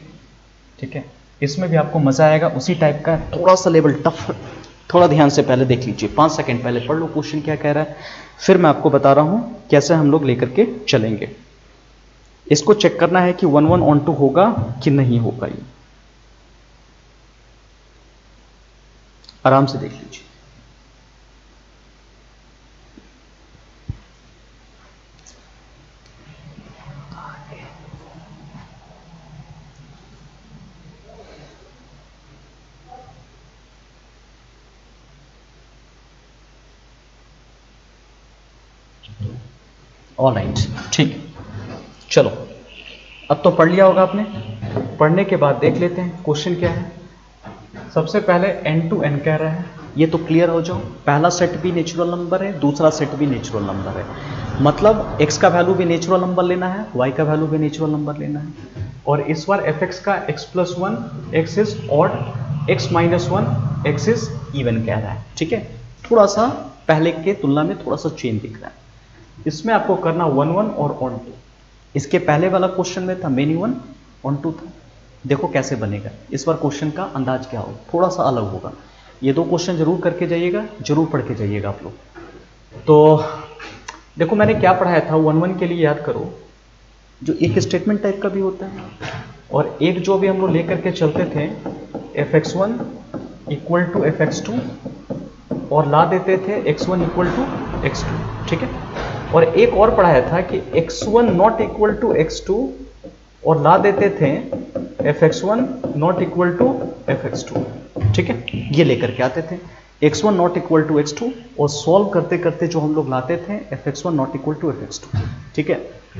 ठीक है, इसमें भी आपको मजा आएगा, उसी टाइप का, थोड़ा सा लेवल टफ, थोड़ा ध्यान से पहले देख लीजिए, 5 सेकंड पहले पढ़ लो क्वेश्चन क्या कह रहा है, फिर मैं आपको बता रहा हूं कैसे हम लोग लेकर के चलेंगे। इसको चेक करना है कि 1 1 ऑन टू होगा कि नहीं होगा, ये आराम से देख लीजिए। ऑलराइट, ठीक, चलो अब तो पढ़ लिया होगा आपने। पढ़ने के बाद देख लेते हैं क्वेश्चन क्या है। सबसे पहले n to n कह रहा है, ये तो क्लियर हो जाओ, पहला सेट भी नेचुरल नंबर है, दूसरा सेट भी नेचुरल नंबर है, मतलब x का वैल्यू भी नेचुरल नंबर लेना है, y का वैल्यू भी नेचुरल नंबर लेना है। और इस बार fx का x+1, x is odd, x-1, x is even कह रहा है। ठीक है, थोड़ा सा पहले के तुलना में थोड़ा सा चेंज दिख रहा है। इसमें आपको करना 1 1 और ऑन टू। इसके पहले वाला क्वेश्चन में था मेनी 1 ऑन टू था, देखो कैसे बनेगा। इस बार क्वेश्चन का अंदाज क्या होगा, थोड़ा सा अलग होगा। ये दो क्वेश्चन जरूर करके जाइएगा, जरूर पढ़ के जाइएगा आप लोग। तो देखो मैंने क्या पढ़ाया था, 1 1 के लिए याद करो, जो एक स्टेटमेंट टाइप का भी होता है, और एक जो भी हम लोग लेकर के चलते थे fx1 इक्वल टू fx2, और ला देते थे x1 इक्वल टू x2। ठीक है, और एक और पढ़ाया था कि x1 not equal to x2, और ला देते थे fx1 not equal to fx2। ठीक है, ये लेकर के आते थे x1 not equal to x2, और सॉल्व करते करते जो हम लोग लाते थे fx1 not equal to fx2। ठीक है,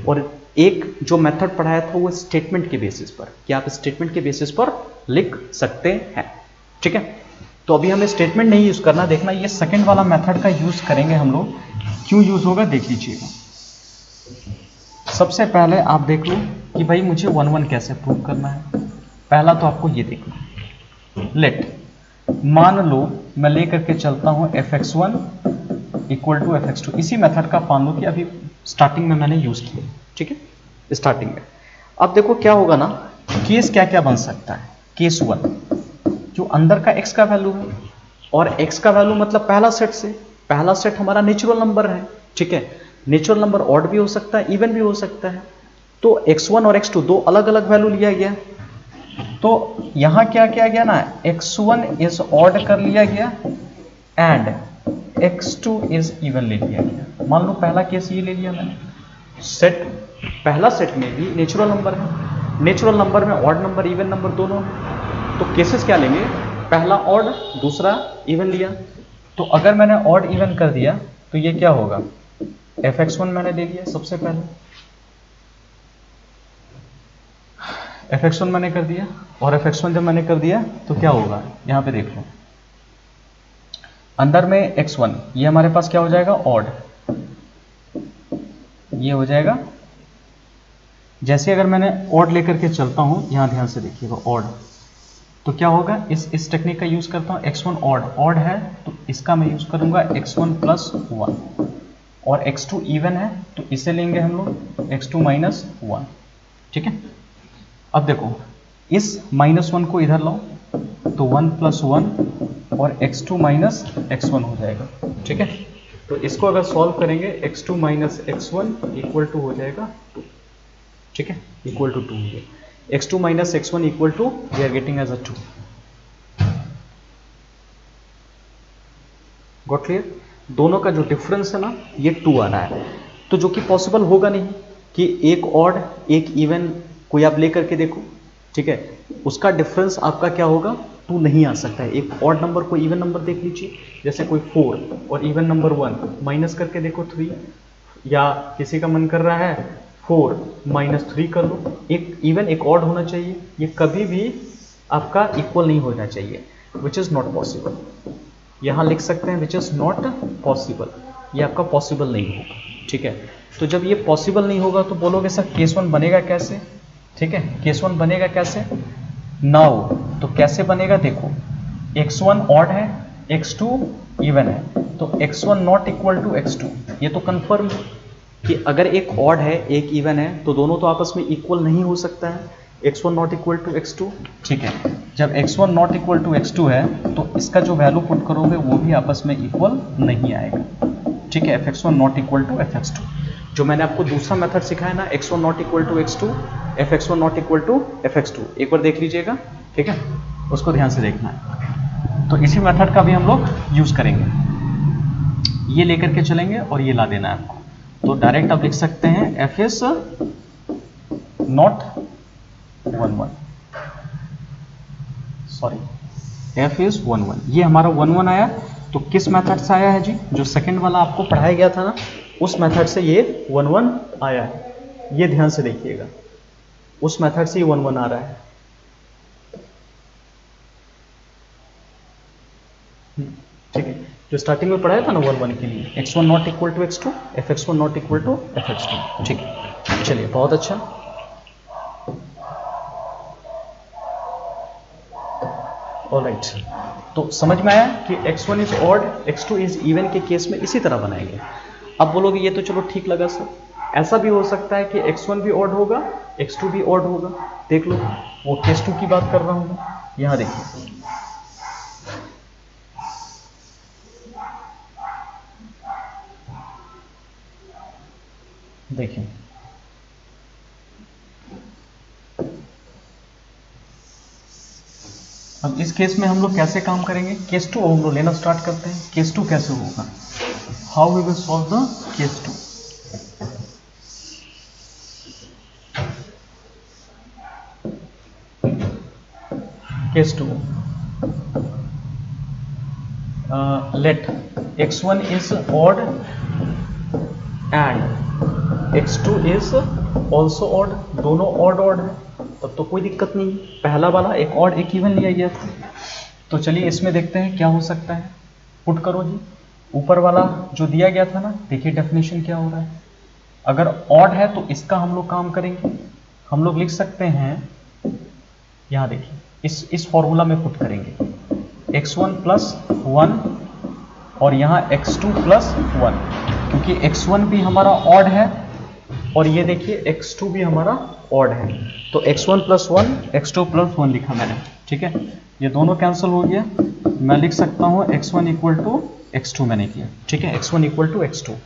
और एक जो मेथड पढ़ाया था वो स्टेटमेंट के बेसिस पर, कि आप स्टेटमेंट के बेसिस पर लिख सकते हैं। ठीक है, तो अभी हमें स्टेटमेंट नहीं यूज करना, देखना ये सेकंड वाला मेथड का यूज करेंगे हम लोग। क्यों यूज होगा देख लीजिएगा। सबसे पहले आप देख लो कि भाई मुझे 1 1 कैसे प्रूव करना है। पहला तो आपको ये देखना, लेट, मान लो मैं लेकर के चलता हूं fx1 इक्वल टू fx2, इसी मेथड का मान लो कि अभी स्टार्टिंग में मैंने यूज किया। ठीक है, स्टार्टिंग में अब देखो क्या होगा ना, केस क्या क्या बन सकता है, केस 1 जो अंदर का x का वैल्यू है, और x का वैल्यू मतलब पहला सेट से, पहला सेट हमारा नेचुरल नंबर है, ठीक है। नेचुरल नंबर ऑड भी हो सकता है, इवन भी हो सकता है। तो x1 और x2 दो अलग अलग वैल्यू लिया गया। तो यहां क्या किया गया ना, x1 इज ऑड कर लिया गया एंड x2 इज इवन ले लिया गया। मान लो पहला केस ये ले लिया मैंने, सेट पहला सेट में भी नेचुरल नंबर है, नेचुरल नंबर में ऑड नंबर इवन नंबर दोनों। तो केसेस क्या लेंगे, पहला ऑड दूसरा इवन लिया। तो अगर मैंने ऑड इवन कर दिया तो ये क्या होगा, fx1 मैंने ले लिया सबसे पहले, fx1 मैंने कर दिया, और fx1 जब मैंने कर दिया तो क्या होगा, यहां पे देख लो अंदर में x1 ये हमारे पास क्या हो जाएगा, ऑड, ये हो जाएगा। जैसे अगर मैंने ऑड लेकर के चलता हूं, यहां ध्यान से देखिएगा ऑड, तो क्या होगा, इस टेक्निक का यूज करता हूं, x1 ऑड, ऑड है तो इसका मैं यूज करूंगा x1 प्लस 1, और x2 इवन है तो इसे लेंगे हम लोग x2 माइनस 1, ठीक है। अब देखो इस माइनस 1 को इधर लाओ तो 1 प्लस 1 और x2 माइनस x1 हो जाएगा, ठीक है। तो इसको अगर सॉल्व करेंगे x2 minus x1 equal to हो जाएगा 2, ठीक है, इक्वल टू 2 हो गया। x2 minus x1 equal to we are getting as a 2। Got clear? दोनों का जो डिफरेंस है ना ये 2 आ रहा है, तो जो कि पॉसिबल होगा नहीं कि एक ऑड एक इवन कोई आप लेकर के देखो, ठीक है, उसका डिफरेंस आपका क्या होगा, 2 नहीं आ सकता है। एक ऑड नंबर को इवन नंबर देख लीजिए, जैसे कोई 4 और इवन नंबर 1, माइनस करके देखो 3, या किसी का मन कर रहा है 4 माइनस 3 कर लो, एक इवन एक ऑड होना चाहिए, ये कभी भी आपका इक्वल नहीं होना चाहिए, विच इज़ नॉट पॉसिबल। यहाँ लिख सकते हैं विच इज़ नॉट पॉसिबल, ये आपका पॉसिबल नहीं होगा, ठीक है। तो जब ये पॉसिबल नहीं होगा तो बोलोगे सर केस 1 बनेगा कैसे, ठीक है, केस 1 बनेगा कैसे, नाउ तो कैसे बनेगा, देखो x1 ऑड है, x2 इवन है, तो x1 not equal to x2, ये तो कंफर्म है कि अगर एक ऑड है एक इवन है तो दोनों तो आपस में इक्वल नहीं हो सकता है, x1 not equal to x2, ठीक है। जब x1 not equal to x2 है तो इसका जो वैल्यू पुट करोगे वो भी आपस में इक्वल नहीं आएगा, ठीक है, fx1 not equal to fx2। जो मैंने आपको दूसरा मेथड सिखाया ना, x1 not equal to x2, fx1 not equal to fx2, एक बार देख लीजिएगा, ठीक है, उसको ध्यान से देखना है। तो इसी मेथड का भी हम लोग यूज करेंगे, ये लेकर के चलेंगे और ये ला देना है आपको। तो डायरेक्ट आप लिख सकते हैं f is not 1 1, sorry f is 1 1, ये हमारा 1 1 आया। तो किस मेथड से आया है जी, जो सेकंड वाला आपको पढ़ाया गया था ना उस मेथड से ये 1 1 आया है, ये ध्यान से देखिएगा, उस मेथड से ये 1 1 आ रहा है, ठीक है। जो स्टार्टिंग में पढ़ाया था ना 1 1 के लिए, x1 not equal to x2, fx1 not equal to fx2, ठीक है, चलिए बहुत अच्छा। ऑलराइट, तो समझ में आया कि x1 is odd x2 is even के केस में इसी तरह बनाएंगे। अब बोलोगे ये तो चलो ठीक लगा सर, ऐसा भी हो सकता है कि x1 भी ऑड होगा x2 भी ऑड होगा, देख लो वो केस 2 की बात कर रहा हूं मैं, यहां देखिए देखिए, अब इस केस में हम लोग कैसे काम करेंगे, केस 2 हम लोग लेना स्टार्ट करते हैं। केस 2 कैसे होगा, how we will solve the case 2। Case 2, let x1 is odd and x2 is also odd, दोनों ऑड ऑड है, तब तो कोई दिक्कत नहीं, पहला वाला एक ऑड एक इवन लिया गया था। तो चलिए इसमें देखते हैं क्या हो सकता है, पुट करो जी, ऊपर वाला जो दिया गया था ना, देखिए डेफिनेशन क्या हो रहा है, अगर ऑड है तो इसका हम लोग काम करेंगे, हम लोग लिख सकते हैं, यहां देखिए इस फॉर्मूला में पुट करेंगे x1 प्लस 1 और यहां x2 प्लस 1, क्योंकि x1 भी हमारा ऑड है और ये देखिए x2 भी हमारा ऑड है, तो x1 प्लस 1 x2 प्लस 1 लिखा मैंने, ठीक है। ये दोनों कैंसिल हो गया, मैं लिख सकता हूँ x1 इक्वल टू x2 मैंने किया, ठीक है, x1 इक्वल टू x2।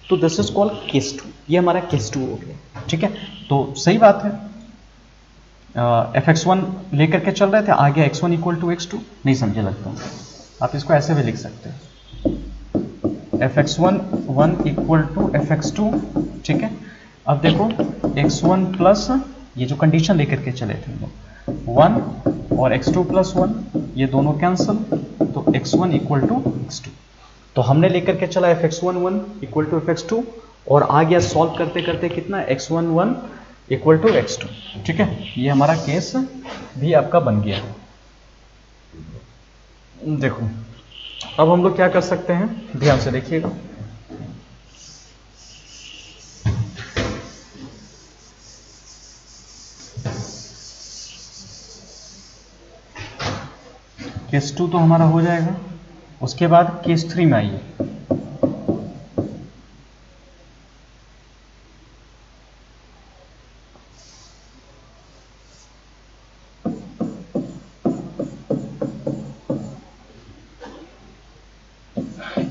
तो दिस इज कॉल्ड केस 2, ये हमारा केस 2 हो गया, ठीक है। तो सही बात है, fx1 लेकर के चल रहे थे, आ गया x1 इक्वल टू x2, नहीं समझे लगता। आप इसको ऐसे भी लिख सकते हैं, fx1 1 इक्वल टू fx2, ठीक है। अब देखो x1 प्लस ये जो कंडीशन लेकर के चले थे 1 और x2 प्लस 1, ये दोनों कैंसिल, तो x1 इक्वल टू x2। तो हमने लेकर के चला fx1 1 इक्वल टू fx2, और आ गया सॉल्व करते करते कितना, x1 1 इक्वल टू x2, ठीक है। ये हमारा केस भी आपका बन गया। देखो अब हम लोग क्या कर सकते हैं, ध्यान से देखिएगा। केस 2 तो हमारा हो जाएगा, उसके बाद केस 3 में आइए।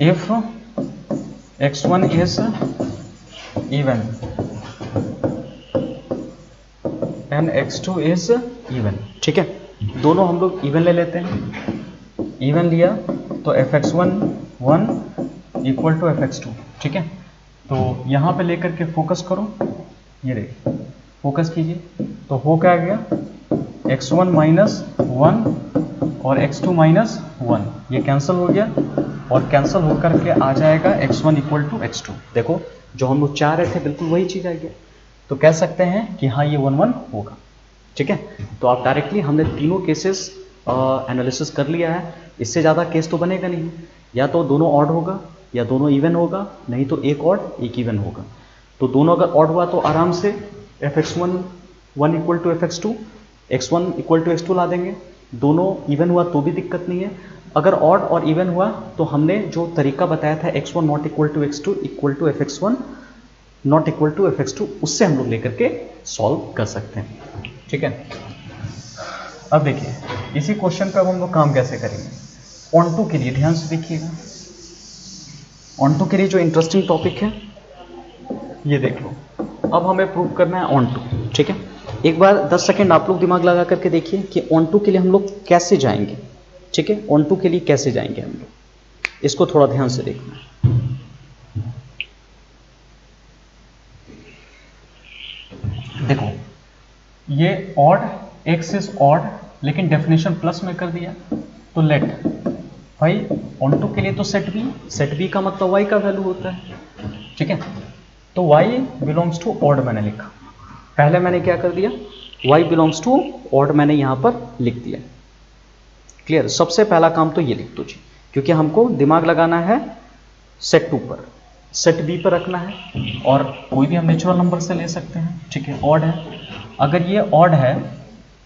If x1 is even and x2 is even, ठीक है, दोनों हम लोग इवन ले लेते हैं। इवन लिया तो fx1 1 इक्वल टू fx2, ठीक है। तो यहाँ पे लेकर के फोकस करो, ये देखिए फोकस कीजिए, तो हो क्या गया, x1 माइनस 1 और x2 माइनस 1, ये कैंसिल हो गया, और कैंसिल होकर के आ जाएगा x1 इक्वल टू x2। देखो जो हम लोग चाह रहे थे बिल्कुल वही चीज़ आ गया, तो कह सकते हैं कि हाँ ये 1 1 होगा, ठीक है। तो आप डायरेक्टली हमने तीनों केसेस एनालिसिस कर लिया है, इससे ज़्यादा केस तो बनेगा नहीं, या तो दोनों ऑड होगा या दोनों इवन होगा, नहीं तो एक ऑड एक इवन होगा। तो दोनों अगर ऑड हुआ तो आराम से fx1 1 equal to fx2, x1 equal to x2 ला देंगे। दोनों इवन हुआ तो भी दिक्कत नहीं है। अगर ऑड और इवन हुआ तो हमने जो तरीका बताया था x1 not equal to x2 equal to fx1 not equal to fx2, उससे हम लोग लेकर के सॉल्व कर सकते हैं, ठीक है। अब देखिए इसी क्वेश्चन पे अब हम लोग काम कैसे करेंगे। ऑन टू के लिए ध्यान से देखिएगा, ऑन टू के लिए जो इंटरेस्टिंग टॉपिक है ये देख लो। अब हमें प्रूव करना है ऑन टू, ठीक है। एक बार 10 सेकेंड आप लोग दिमाग लगा करके देखिए कि ऑन टू के लिए हम लोग कैसे जाएंगे, ठीक है। ऑन टू के लिए कैसे जाएंगे हम लोग, इसको थोड़ा ध्यान से देखना है। देखो ये ऑड, एक्स इज ऑड, लेकिन डेफिनेशन प्लस में कर दिया, तो लेट भाई ऑन टू के लिए तो सेट बी का मतलब वाई का वैल्यू होता है, ठीक है। तो वाई बिलोंग्स टू ऑड मैंने लिखा, पहले मैंने क्या कर दिया, वाई बिलोंग्स टू ऑड मैंने यहां पर लिख दिया। क्लियर, सबसे पहला काम तो ये लिख दो जी, क्योंकि हमको दिमाग लगाना है सेट 2 पर, सेट बी पर रखना है, और कोई भी हम नेचुरल नंबर से ले सकते हैं, ठीक है। ऑड है, अगर ये ऑड है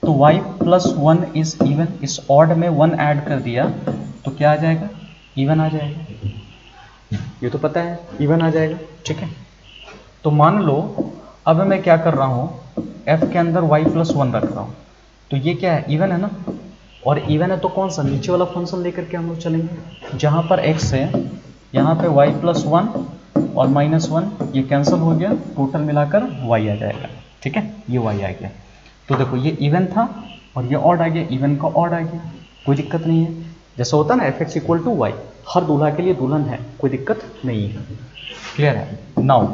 तो y प्लस 1 इज इवन, इस ऑड में 1 ऐड कर दिया तो क्या आ जाएगा, इवन आ जाएगा, ये तो पता है इवन आ जाएगा, ठीक है। तो मान लो अब मैं क्या कर रहा हूं, f के अंदर y प्लस 1 रख रहा हूं, तो ये क्या है, इवन है ना, और इवन है तो कौन सा, नीचे वाला फंक्शन लेकर के हम लोग चलेंगे, जहां पर x है, यहाँ पे y प्लस 1 और माइनस 1, ये कैंसिल हो गया, टोटल मिलाकर y आ जाएगा, ठीक है, ये y आ गया। तो देखो ये इवन था और ये ऑड आ गया, इवन का ऑड आ गया, कोई दिक्कत नहीं है। जैसा होता है ना fx इक्वल टू वाई, हर दूल्हा के लिए दुल्हन है, कोई दिक्कत नहीं है, क्लियर है। नाउ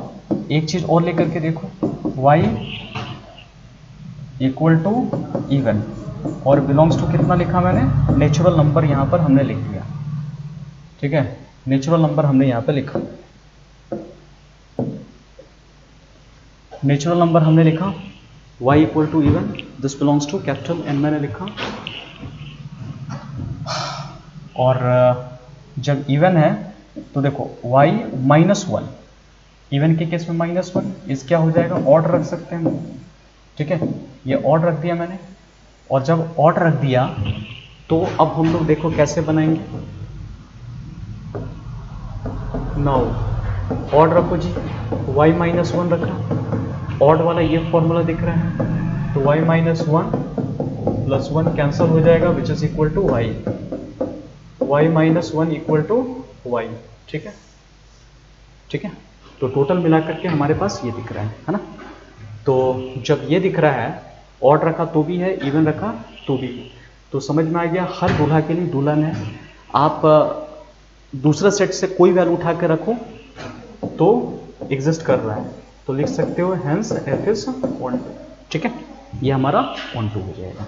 एक चीज और लेकर के देखो, y इक्वल टू इवन और बिलोंग्स टू कितना लिखा मैंने, नेचुरल नंबर यहां पर हमने लिख दिया, ठीक है, नेचुरल नंबर हमने यहां पे लिखा, नेचुरल नंबर हमने लिखा y equal to even, this belongs to capital N मैंने लिखा, और जब इवन है तो देखो y माइनस 1, इवन के केस में माइनस 1, इस क्या हो जाएगा, ऑड रख सकते हैं, ठीक है, ये ऑड रख दिया मैंने, और जब ऑड रख दिया तो अब हम लोग देखो कैसे बनाएंगे। नाउ ऑड रखो जी, y माइनस 1 रखा, ऑड वाला ये फॉर्मूला दिख रहा है, तो y minus one plus one cancel हो जाएगा, which is equal to Y, y minus one equal to Y. ठीक है, ठीक है। तो टोटल मिला करके हमारे पास ये दिख रहा है ना। तो जब ये दिख रहा है, ऑड रखा तो भी है, इवन रखा तो भी है, तो समझ में आ गया हर दूल्हा के लिए दुल्हन है। आप दूसरा सेट से कोई वैल्यू उठा के रखो तो एग्जिस्ट कर रहा है, तो लिख सकते हो hence F is onto. ठीक है, ये हमारा ऑन टू हो जाएगा।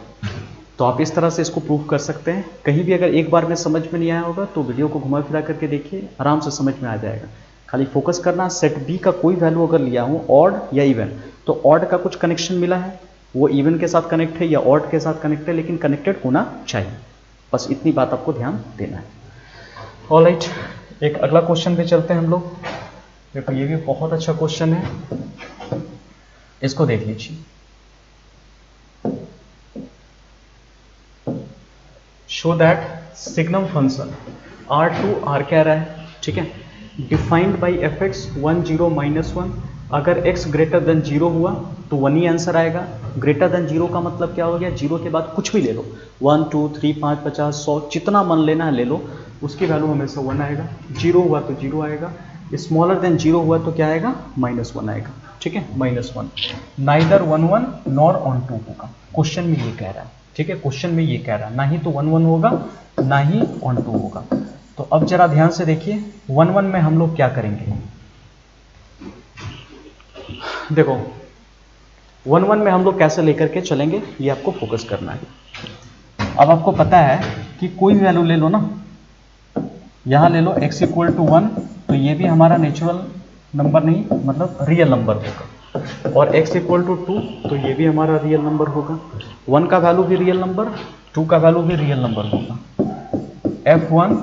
तो आप इस तरह से इसको प्रूव कर सकते हैं। कहीं भी अगर एक बार में समझ में नहीं आया होगा तो वीडियो को घुमा फिरा करके देखिए, आराम से समझ में आ जाएगा। खाली फोकस करना, सेट बी का कोई वैल्यू अगर लिया हो ऑड या इवन, तो ऑड का कुछ कनेक्शन मिला है, वो इवन के साथ कनेक्ट है या ऑड के साथ कनेक्ट है, लेकिन कनेक्टेड होना चाहिए। बस इतनी बात आपको ध्यान देना है। ऑलराइट, एक अगला क्वेश्चन पे चलते हैं हम लोग। देखो ये भी बहुत अच्छा क्वेश्चन है, इसको देख लीजिए। Show that signum function R2 R कह रहा है, ठीक है, defined by F x 1 0 minus 1। अगर x ग्रेटर देन 0 हुआ तो 1 ही आंसर आएगा। ग्रेटर देन 0 का मतलब क्या हो गया, 0 के बाद कुछ भी ले लो, 1 2 3 5 50 100 जितना मन लेना है ले लो, उसकी वैल्यू हमेशा 1 आएगा। 0 हुआ तो 0 आएगा, स्मॉलर देन 0 हुआ तो क्या आएगा, -1 आएगा। ठीक है, -1। नाइदर 1 1 नॉर ऑन टू होगा, क्वेश्चन में ये कह रहा है। ठीक है, क्वेश्चन में ये कह रहा है, ना ही तो 1 1 होगा ना ही ऑन टू होगा। तो अब जरा ध्यान से देखिए, 1 1 में हम लोग क्या करेंगे। देखो 1 1 में हम लोग कैसे लेकर के चलेंगे, ये आपको फोकस करना है। अब आपको पता है कि कोई भी वैल्यू ले लो ना, यहां ले लो x इक्वल टू 1, तो ये भी हमारा नेचुरल नंबर नहीं, मतलब रियल नंबर होगा। और x इक्वल टू 2, तो ये भी हमारा रियल नंबर होगा। 1 का वैल्यू भी रियल नंबर, 2 का वैल्यू भी रियल नंबर होगा। f1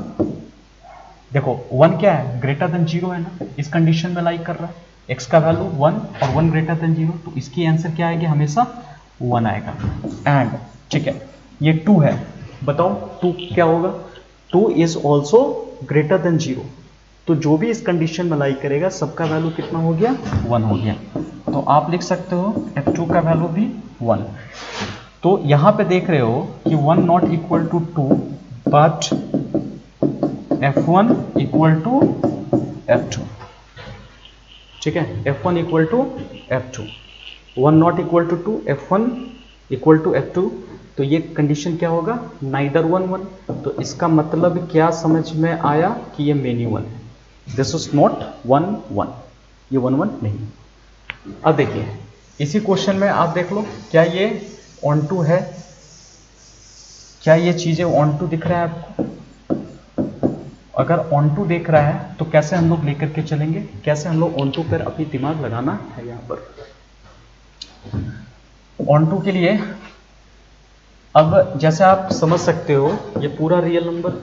देखो 1 क्या है, ग्रेटर देन 0 है ना, इस कंडीशन में लाइक कर रहा है। x का वैल्यू 1 और 1 ग्रेटर देन 0, तो इसकी आंसर क्या आएगी, हमेशा 1 आएगा। एंड ठीक है, ये 2 है, बताओ 2 क्या होगा, 2 इज ऑल्सो ग्रेटर देन 0, तो जो भी इस कंडीशन में लाइक करेगा सबका वैल्यू कितना हो गया, 1 हो गया। तो आप लिख सकते हो f2 का वैल्यू भी 1। तो यहां पे देख रहे हो कि 1 not equal to 2, but f1 equal to f2। ठीक है, f1 equal to f2, 1 not equal to 2, f1 equal to f2, तो ये कंडीशन क्या होगा, नाइदर 1 1। तो इसका मतलब क्या समझ में आया कि ये मेनी 1 है, दिस इज नॉट 1 1, ये 1 1 नहीं। अब देखिए इसी क्वेश्चन में आप देख लो, क्या ये ऑन टू है, क्या ये चीजें ऑन टू दिख रहा है आपको। अगर ऑन टू देख रहा है तो कैसे हम लोग लेकर के चलेंगे, कैसे हम लोग ऑन टू पर अपनी दिमाग लगाना है। यहां पर ऑन टू के लिए अब जैसे आप समझ सकते हो, ये पूरा रियल नंबर,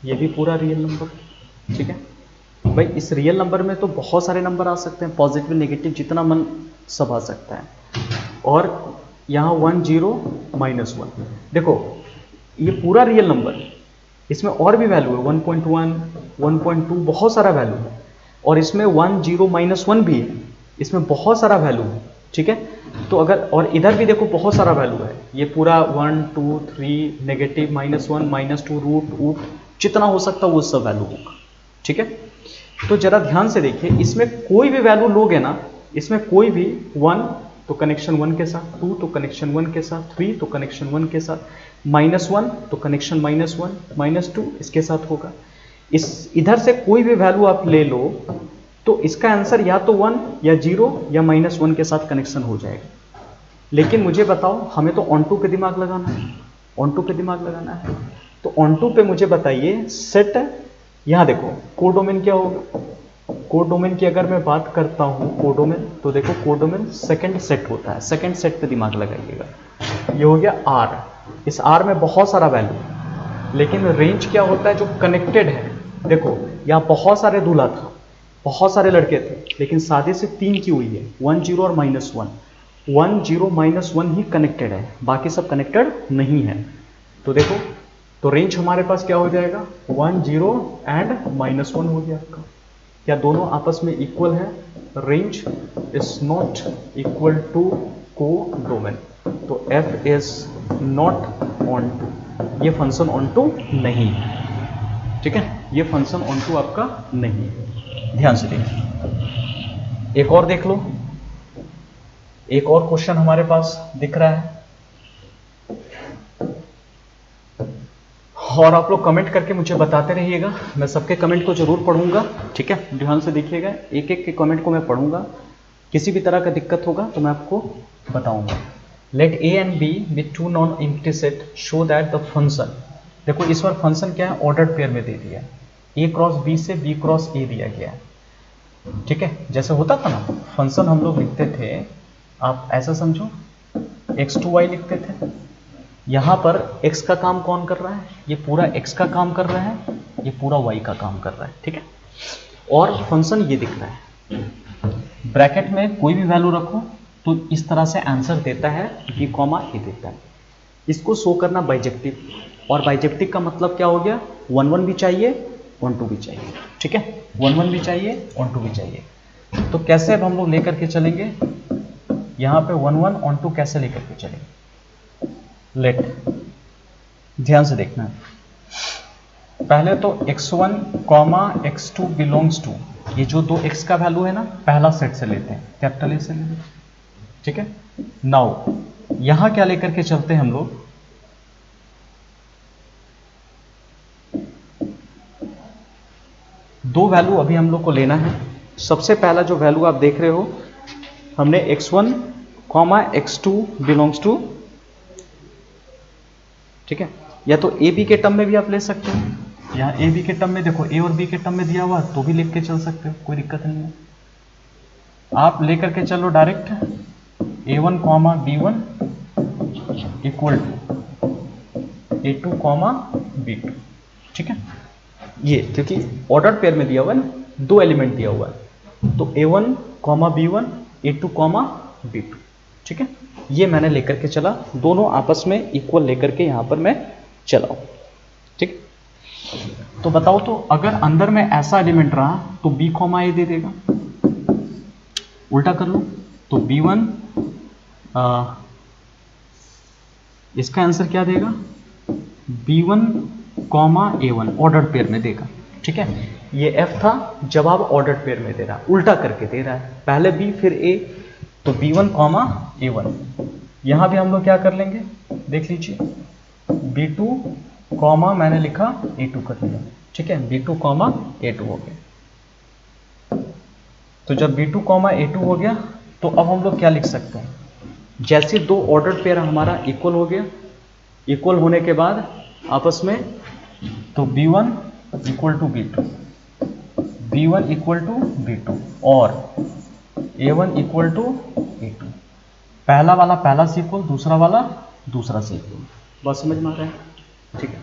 ये भी पूरा रियल नंबर। ठीक है भाई, इस रियल नंबर में तो बहुत सारे नंबर आ सकते हैं, पॉजिटिव नेगेटिव जितना मन सब आ सकता है। और यहाँ 1 0 -1, देखो ये पूरा रियल नंबर, इसमें और भी वैल्यू है, 1.1 1.2 बहुत सारा वैल्यू है, और इसमें 1 0 -1 भी है, इसमें बहुत सारा वैल्यू है। ठीक है, तो अगर और इधर भी देखो बहुत सारा वैल्यू है, ये पूरा 1 2 3 नेगेटिव -1 -2 रूट जितना हो सकता है वो सब वैल्यू होगा। ठीक है, तो जरा ध्यान से देखिए, इसमें कोई भी वैल्यू लोगे ना, इसमें कोई भी 1 तो कनेक्शन 1 के साथ, 2 तो कनेक्शन 1 के साथ, 3 तो कनेक्शन 1 के साथ, -1 तो कनेक्शन -1 -2 इसके साथ होगा। इस इधर से कोई भी वैल्यू आप ले लो तो इसका आंसर या तो 1 या 0 या -1 के साथ कनेक्शन हो जाएगा। लेकिन मुझे बताओ, हमें तो ऑन टू पे दिमाग लगाना है, ऑन टू पे दिमाग लगाना है। तो ऑन टू पे मुझे बताइए, सेट यहां देखो कोडोमेन क्या होगा। कोडोमेन की अगर मैं बात करता हूं कोडोमेन, तो देखो कोडोमेन सेकंड सेट होता है, सेकंड सेट पे दिमाग लगाइएगा। ये हो गया R, इस R में बहुत सारा वैल्यू, लेकिन रेंज क्या होता है जो कनेक्टेड है। देखो यहाँ बहुत सारे दूल्हा था, बहुत सारे लड़के थे, लेकिन शादी से 3 की हुई है, 1 0 और -1, 1 0 -1 ही कनेक्टेड है, बाकी सब कनेक्टेड नहीं है। तो देखो, तो रेंज हमारे पास क्या हो जाएगा, 1 0 एंड -1 हो गया आपका। क्या दोनों आपस में इक्वल है? Range is not equal to codomain, तो f is not onto, ये फंक्शन ऑन टू नहीं है, ठीक है, ये फंक्शन ऑन टू आपका नहीं है। ध्यान से देखिए, एक और देख लो, एक और क्वेश्चन हमारे पास दिख रहा है, और आप लोग कमेंट करके मुझे बताते रहिएगा, मैं सबके कमेंट को जरूर पढ़ूंगा, ठीक है, ध्यान से देखिएगा, एक एक के कमेंट को मैं पढ़ूंगा, किसी भी तरह का दिक्कत होगा तो मैं आपको बताऊंगा। Let A and B with two non empty set show that the function, देखो इस बार फंक्शन क्या है, ऑर्डर्ड पेयर में दे दिया है, ए क्रॉस बी से बी क्रॉस ए दिया गया है, ठीक है, जैसे होता था ना फंक्शन हम लोग लिखते थे, आप ऐसा समझो x2y लिखते थे, यहां पर x का काम कौन कर रहा है, ये पूरा x का काम कर रहा है, ये पूरा y का काम कर रहा है, ठीक है, और फंक्शन ये दिख रहा है, ब्रैकेट में कोई भी वैल्यू रखो तो इस तरह से आंसर देता है b कॉमा ए देता है, इसको शो करना बाइजेक्टिव, और बाइजेक्टिव का मतलब क्या हो गया, 1 1 भी चाहिए 1 2 भी चाहिए, ठीक है, 1 1 भी चाहिए 1 2 भी चाहिए, तो कैसे अब हम लोग लेकर के चलेंगे, यहां पे 1 1 1 2 कैसे लेकर के चलेंगे, लेट, ध्यान से देखना है, पहले तो x1 comma x2 belongs to, ये जो दो x का वैल्यू है ना, पहला सेट से लेते हैं, कैपिटल ए से लेते हैं, ठीक है, नाउ यहां क्या लेकर के चलते हैं हम लोग, दो वैल्यू अभी हम लोग को लेना है, सबसे पहला जो वैल्यू आप देख रहे हो, हमने x1 comma x2 belongs to, ठीक है, या तो ए बी के टर्म में भी आप ले सकते हो, यहाँ ए बी के टर्म में देखो, ए और बी के टर्म में दिया हुआ तो भी लिख के चल सकते हो, कोई दिक्कत नहीं है, आप लेकर के चलो direct a1 comma b1 equal to a2 comma b2, ठीक है, ये क्योंकि ऑर्डर पेयर में दिया हुआ है ना, दो एलिमेंट दिया हुआ है, तो a1 comma b1 a2 comma b2, ठीक है, ये मैंने लेकर के चला, दोनों आपस में इक्वल लेकर के यहां पर मैं चलाऊं, ठीक, तो बताओ, तो अगर अंदर में ऐसा एलिमेंट रहा तो b कॉमा ए दे देगा, उल्टा कर लो तो b1 इसका आंसर क्या देगा, b1 comma a1 ordered pair में देगा, ठीक है, ये f था, जवाब ऑर्डर्ड पेयर में दे रहा है, उल्टा करके दे रहा है, पहले b फिर a, तो b1 कॉमा a1, यहां भी हम लोग क्या कर लेंगे, देख लीजिए, b2 कॉमा मैंने लिखा a2 कर लिया, ठीक है, b2 कॉमा a2 हो गया, तो जब b2 कॉमा a2 हो गया तो अब हम लोग क्या लिख सकते हैं, जैसे दो ऑर्डर्ड पेयर हमारा इक्वल हो गया, इक्वल होने के बाद आपस में, तो b1 equal to b2, b1 equal to b2 और a1 इक्वल टू a2, पहला वाला पहला से इक्वल, दूसरा वाला दूसरा से इक्वल, बात समझ में आ रहा है, ठीक है,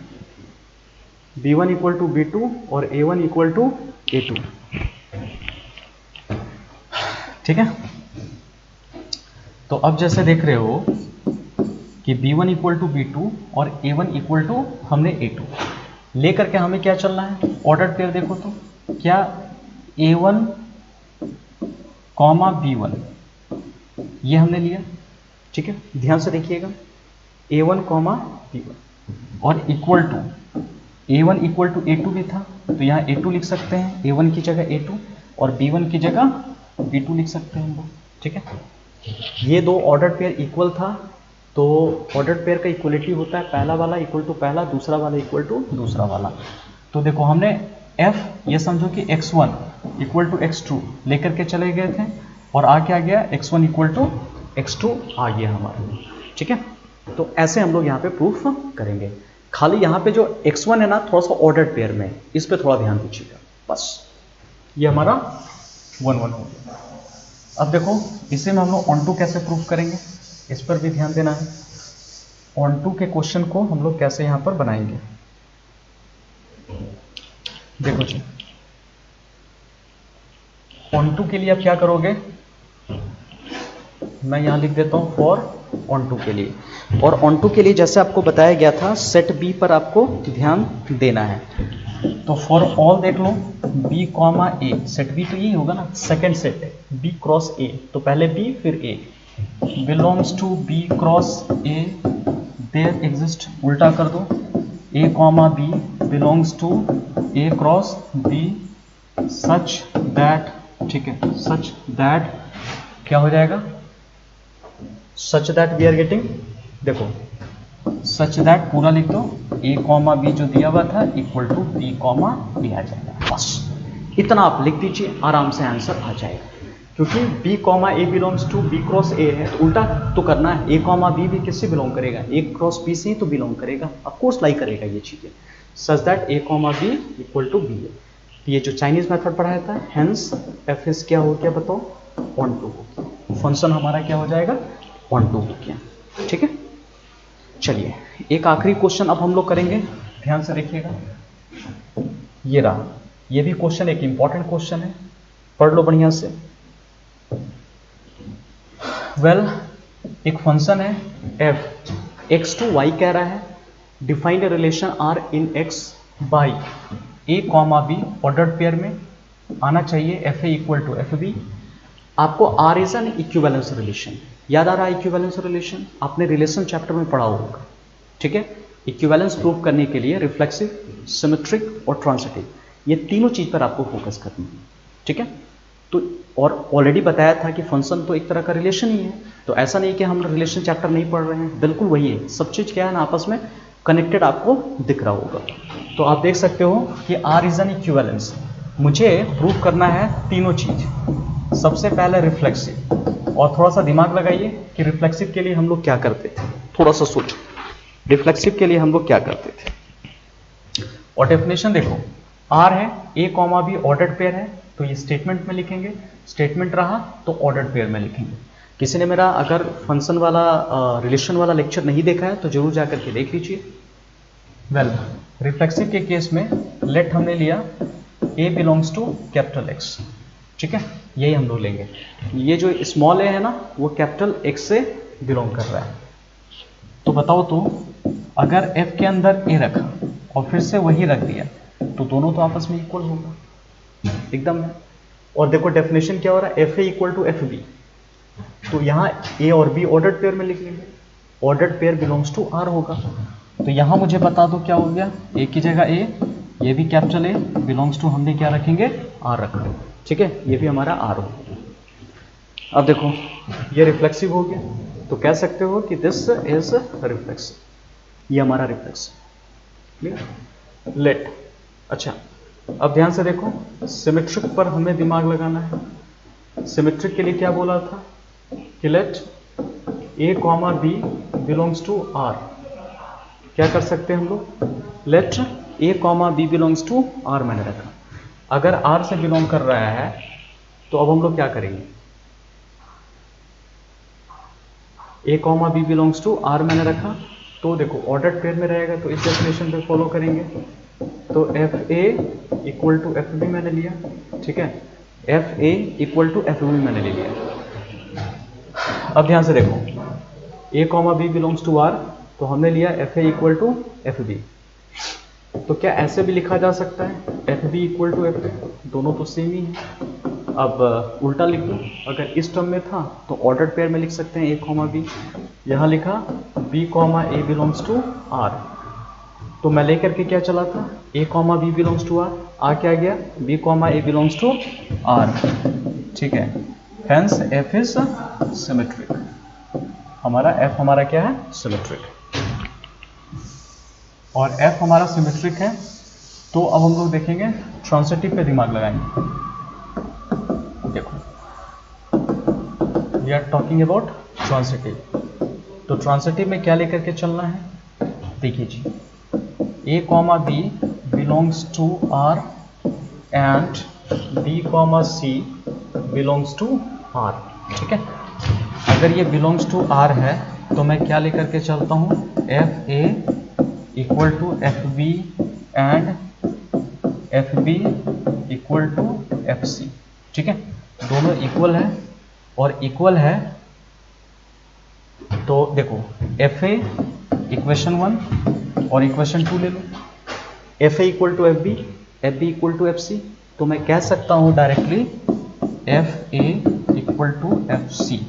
b1 इक्वल टू b2 और a1 इक्वल टू a2, ठीक है, तो अब जैसे देख रहे हो कि b1 इक्वल टू b2 और a1 इक्वल टू हमने a2 लेकर के हमें क्या चलना है, ऑर्डर पेयर देखो तो क्या, a1 कॉमा b1 ये हमने लिया, ठीक है, ध्यान से देखिएगा, a1 कॉमा b1 और equal to, a1 equal to a2 भी था, तो यहाँ a2 लिख सकते हैं, a1 की जगह a2 और b1 की जगह b2 लिख सकते हैं हम लोग, ठीक है, ये दो ऑर्डर पेयर इक्वल था, तो ऑर्डर पेयर का इक्वलिटी होता है पहला वाला इक्वल टू पहला, दूसरा वाला इक्वल टू दूसरा वाला, तो देखो हमने f ये समझो कि x1 इक्वल टू x2 लेकर के चले गए थे, और आ क्या गया, x1 इक्वल टू x2 आ गया हमारा, ठीक है, तो ऐसे हम लोग यहाँ पे प्रूफ करेंगे, खाली यहाँ पे जो x1 है ना, थोड़ा सा ऑर्डर पेयर में, इस पे थोड़ा ध्यान दीजिएगा, बस ये हमारा 1 1 हो गया। अब देखो इसे में हम लोग ऑन टू कैसे प्रूफ करेंगे, इस पर भी ध्यान देना है, ऑन टू के क्वेश्चन को हम लोग कैसे यहाँ पर बनाएंगे, देखो जी, ऑन टू के लिए आप क्या करोगे, मैं यहाँ लिख देता हूँ फॉर ऑन टू के लिए, और ऑन टू के लिए जैसे आपको बताया गया था, सेट बी पर आपको ध्यान देना है, तो फॉर ऑल देख लो B comma A, set B तो यही होगा ना, सेकेंड सेट है बी क्रॉस ए, तो पहले बी फिर A, belongs to B cross A, there exist, उल्टा कर दो, A comma B belongs to A cross B such that, ठीक है, सच दैट क्या हो जाएगा, such that we are getting, देखो सच दैट पूरा लिख दो, ए कॉमा बी जो दिया हुआ था equal to B comma D आ जाएगा, बस इतना आप लिख दीजिए, आराम से आंसर आ जाएगा। क्योंकि B comma A belongs to B cross A है, तो उल्टा तो करना है, ए कॉमा बी भी किससे बिलोंग करेगा, ए क्रॉस बी से ही तो बिलोंग करेगा, ऑफकोर्स लाई करेगा ये चीजें, such that A comma B equal to B है। ये जो चाइनीज मेथड पढ़ाया था, हेंस एफ इज क्या हो गया बताओ, 1 2 हो गया, फंक्शन हमारा क्या हो जाएगा 1 2 हो गया, ठीक है। चलिए एक आखिरी क्वेश्चन अब हम लोग करेंगे, ध्यान से देखिएगा, ये रहा, ये भी क्वेश्चन एक इंपॉर्टेंट क्वेश्चन है, पढ़ लो बढ़िया से। वेल एक फंक्शन है f, x टू y कह रहा है, defined relation r in x by a comma b, ordered pair में आना चाहिए, F A equal to F B. आपको r is an equivalence relation, याद आ रहा है इक्विवेलेंस रिलेशन, आपने रिलेशन चैप्टर में पढ़ा होगा, ठीक है। इक्विवेलेंस प्रूव करने के लिए रिफ्लेक्सिव, सिमेट्रिक और ट्रांसिटिव, ये तीनों चीज पर आपको फोकस करनी है, ठीक है। तो और ऑलरेडी बताया था कि फंक्शन तो एक तरह का रिलेशन ही है, तो ऐसा नहीं कि हम रिलेशन चैप्टर नहीं पढ़ रहे हैं, बिल्कुल वही है, सब चीज क्या है ना आपस में कनेक्टेड आपको दिख रहा होगा। तो आप देख सकते हो कि r इज एन इक्विवेलेंस, मुझे प्रूव करना है तीनों चीज, सबसे पहले रिफ्लेक्सिव, और थोड़ा सा दिमाग लगाइए कि रिफ्लेक्सिव के लिए हम लोग क्या करते थे, थोड़ा सा सोचो रिफ्लेक्सिव के लिए हम लोग क्या करते थे। और डेफिनेशन देखो, r है, a comma b ordered pair है, तो ये स्टेटमेंट में लिखेंगे, स्टेटमेंट रहा तो ऑर्डर्ड पेयर में लिखेंगे। किसी ने मेरा अगर फंक्शन वाला रिलेशन वाला लेक्चर नहीं देखा है तो जरूर जाकर के देख लीजिए। वेल रिफ्लेक्सिव के केस में लेट हमने लिया a belongs to capital X, ठीक है, यही हम लोग लेंगे, ये जो स्मॉल ए है ना वो कैपिटल X से बिलोंग कर रहा है। तो बताओ तो अगर f के अंदर a रखा और फिर से वही रख दिया तो दोनों तो आपस में इक्वल होगा एकदम है। और देखो डेफिनेशन क्या हो रहा है, F A equal to F B, तो यहाँ ए और बी ऑर्डर्ड पेयर में लिख लेंगे, ordered pair belongs to R होगा। तो यहाँ मुझे बता दो क्या हो गया, ए की जगह ए, ये भी कैपिटल ए बिलोंग्स टू हमने क्या रखेंगे आर रखा, ठीक है, ये भी हमारा आर हो। अब देखो ये रिफ्लेक्सिव हो गया, तो कह सकते हो कि दिस इज रिफ्लेक्सिव, ये हमारा रिफ्लेक्सिव, लेट। अच्छा अब ध्यान से देखो, सिमेट्रिक पर हमें दिमाग लगाना है। सिमेट्रिक के लिए क्या बोला था कि let A comma B belongs to R, क्या कर सकते हैं हम लोग, let A comma B belongs to R मैंने रखा। अगर आर से बिलोंग कर रहा है तो अब हम लोग क्या करेंगे, A comma B belongs to R मैंने रखा, तो देखो ऑर्डर्ड पेयर में रहेगा तो इस डेफिनेशन पे फॉलो करेंगे, तो F A equal to F B मैंने लिया, ठीक है, F A equal to F B मैंने ले लिया। अब ध्यान से देखो, A comma B belongs to R, तो हमने लिया F A equal to F B, तो क्या ऐसे भी लिखा जा सकता है F B equal to F A, दोनों तो सेम ही है। अब उल्टा लिख दो, अगर इस टर्म में था तो ऑर्डर्ड पेयर में लिख सकते हैं ए कॉमा बी, यहाँ लिखा B comma A belongs to R, तो मैं लेकर के क्या चला था, A comma B belongs to R, आ क्या गया B comma A belongs to R, ठीक है, हेंस एफ इज सिमेट्रिक, हमारा एफ हमारा क्या है सिमेट्रिक, और एफ हमारा सिमेट्रिक है। तो अब हम लोग देखेंगे ट्रांसिटिव पे दिमाग लगाएंगे। देखो we are talking about transitive, तो ट्रांसिटिव में क्या लेकर के चलना है, देखिए जी, a comma b belongs to r and b comma c belongs to r, ठीक है। अगर ये बिलोंग्स टू r है तो मैं क्या लेकर के चलता हूँ, F A equal to F B and F B equal to F C, ठीक है, दोनों इक्वल है और इक्वल है, तो देखो एफ ए इक्वेशन 1 और इक्वेशन 2 ले लो, F A equal to F B equal to F C, तो मैं कह सकता हूं directly F A equal to F C.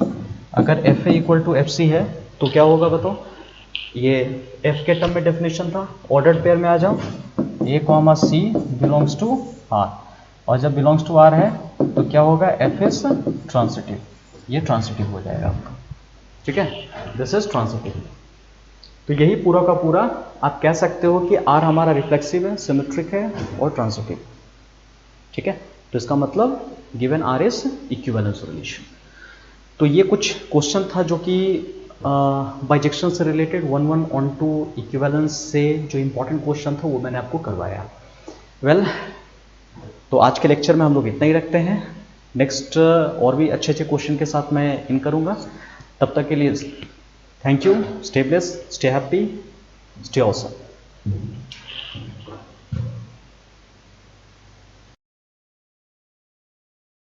अगर F A equal to F C है तो क्या होगा बताओ, ये एफ के टर्म में डेफिनेशन था, ऑर्डर्ड पेयर में आ जाओ, A comma C belongs to R, और जब बिलोंग्स टू आर है तो क्या होगा, एफ इज ट्रांसिटिव, ये ट्रांसिटिव हो जाएगा आपका, ठीक है, दिस इज ट्रांसिटिव। तो यही पूरा का पूरा आप कह सकते हो कि आर हमारा रिफ्लेक्सिव है, सिमेट्रिक है और ट्रांसिटिव, ठीक है। तो इसका मतलब given R is equivalence relation. तो ये कुछ क्वेश्चन था जो कि बाइजेक्शन से रिलेटेड 1 ऑन टू इक्विवेलेंस से जो इंपॉर्टेंट क्वेश्चन था वो मैंने आपको करवाया। वेल, तो आज के लेक्चर में हम लोग इतना ही रखते हैं। नेक्स्ट और भी अच्छे अच्छे क्वेश्चन के साथ मैं इन करूँगा। तब तक के लिए thank you, stay blessed, stay happy, stay awesome.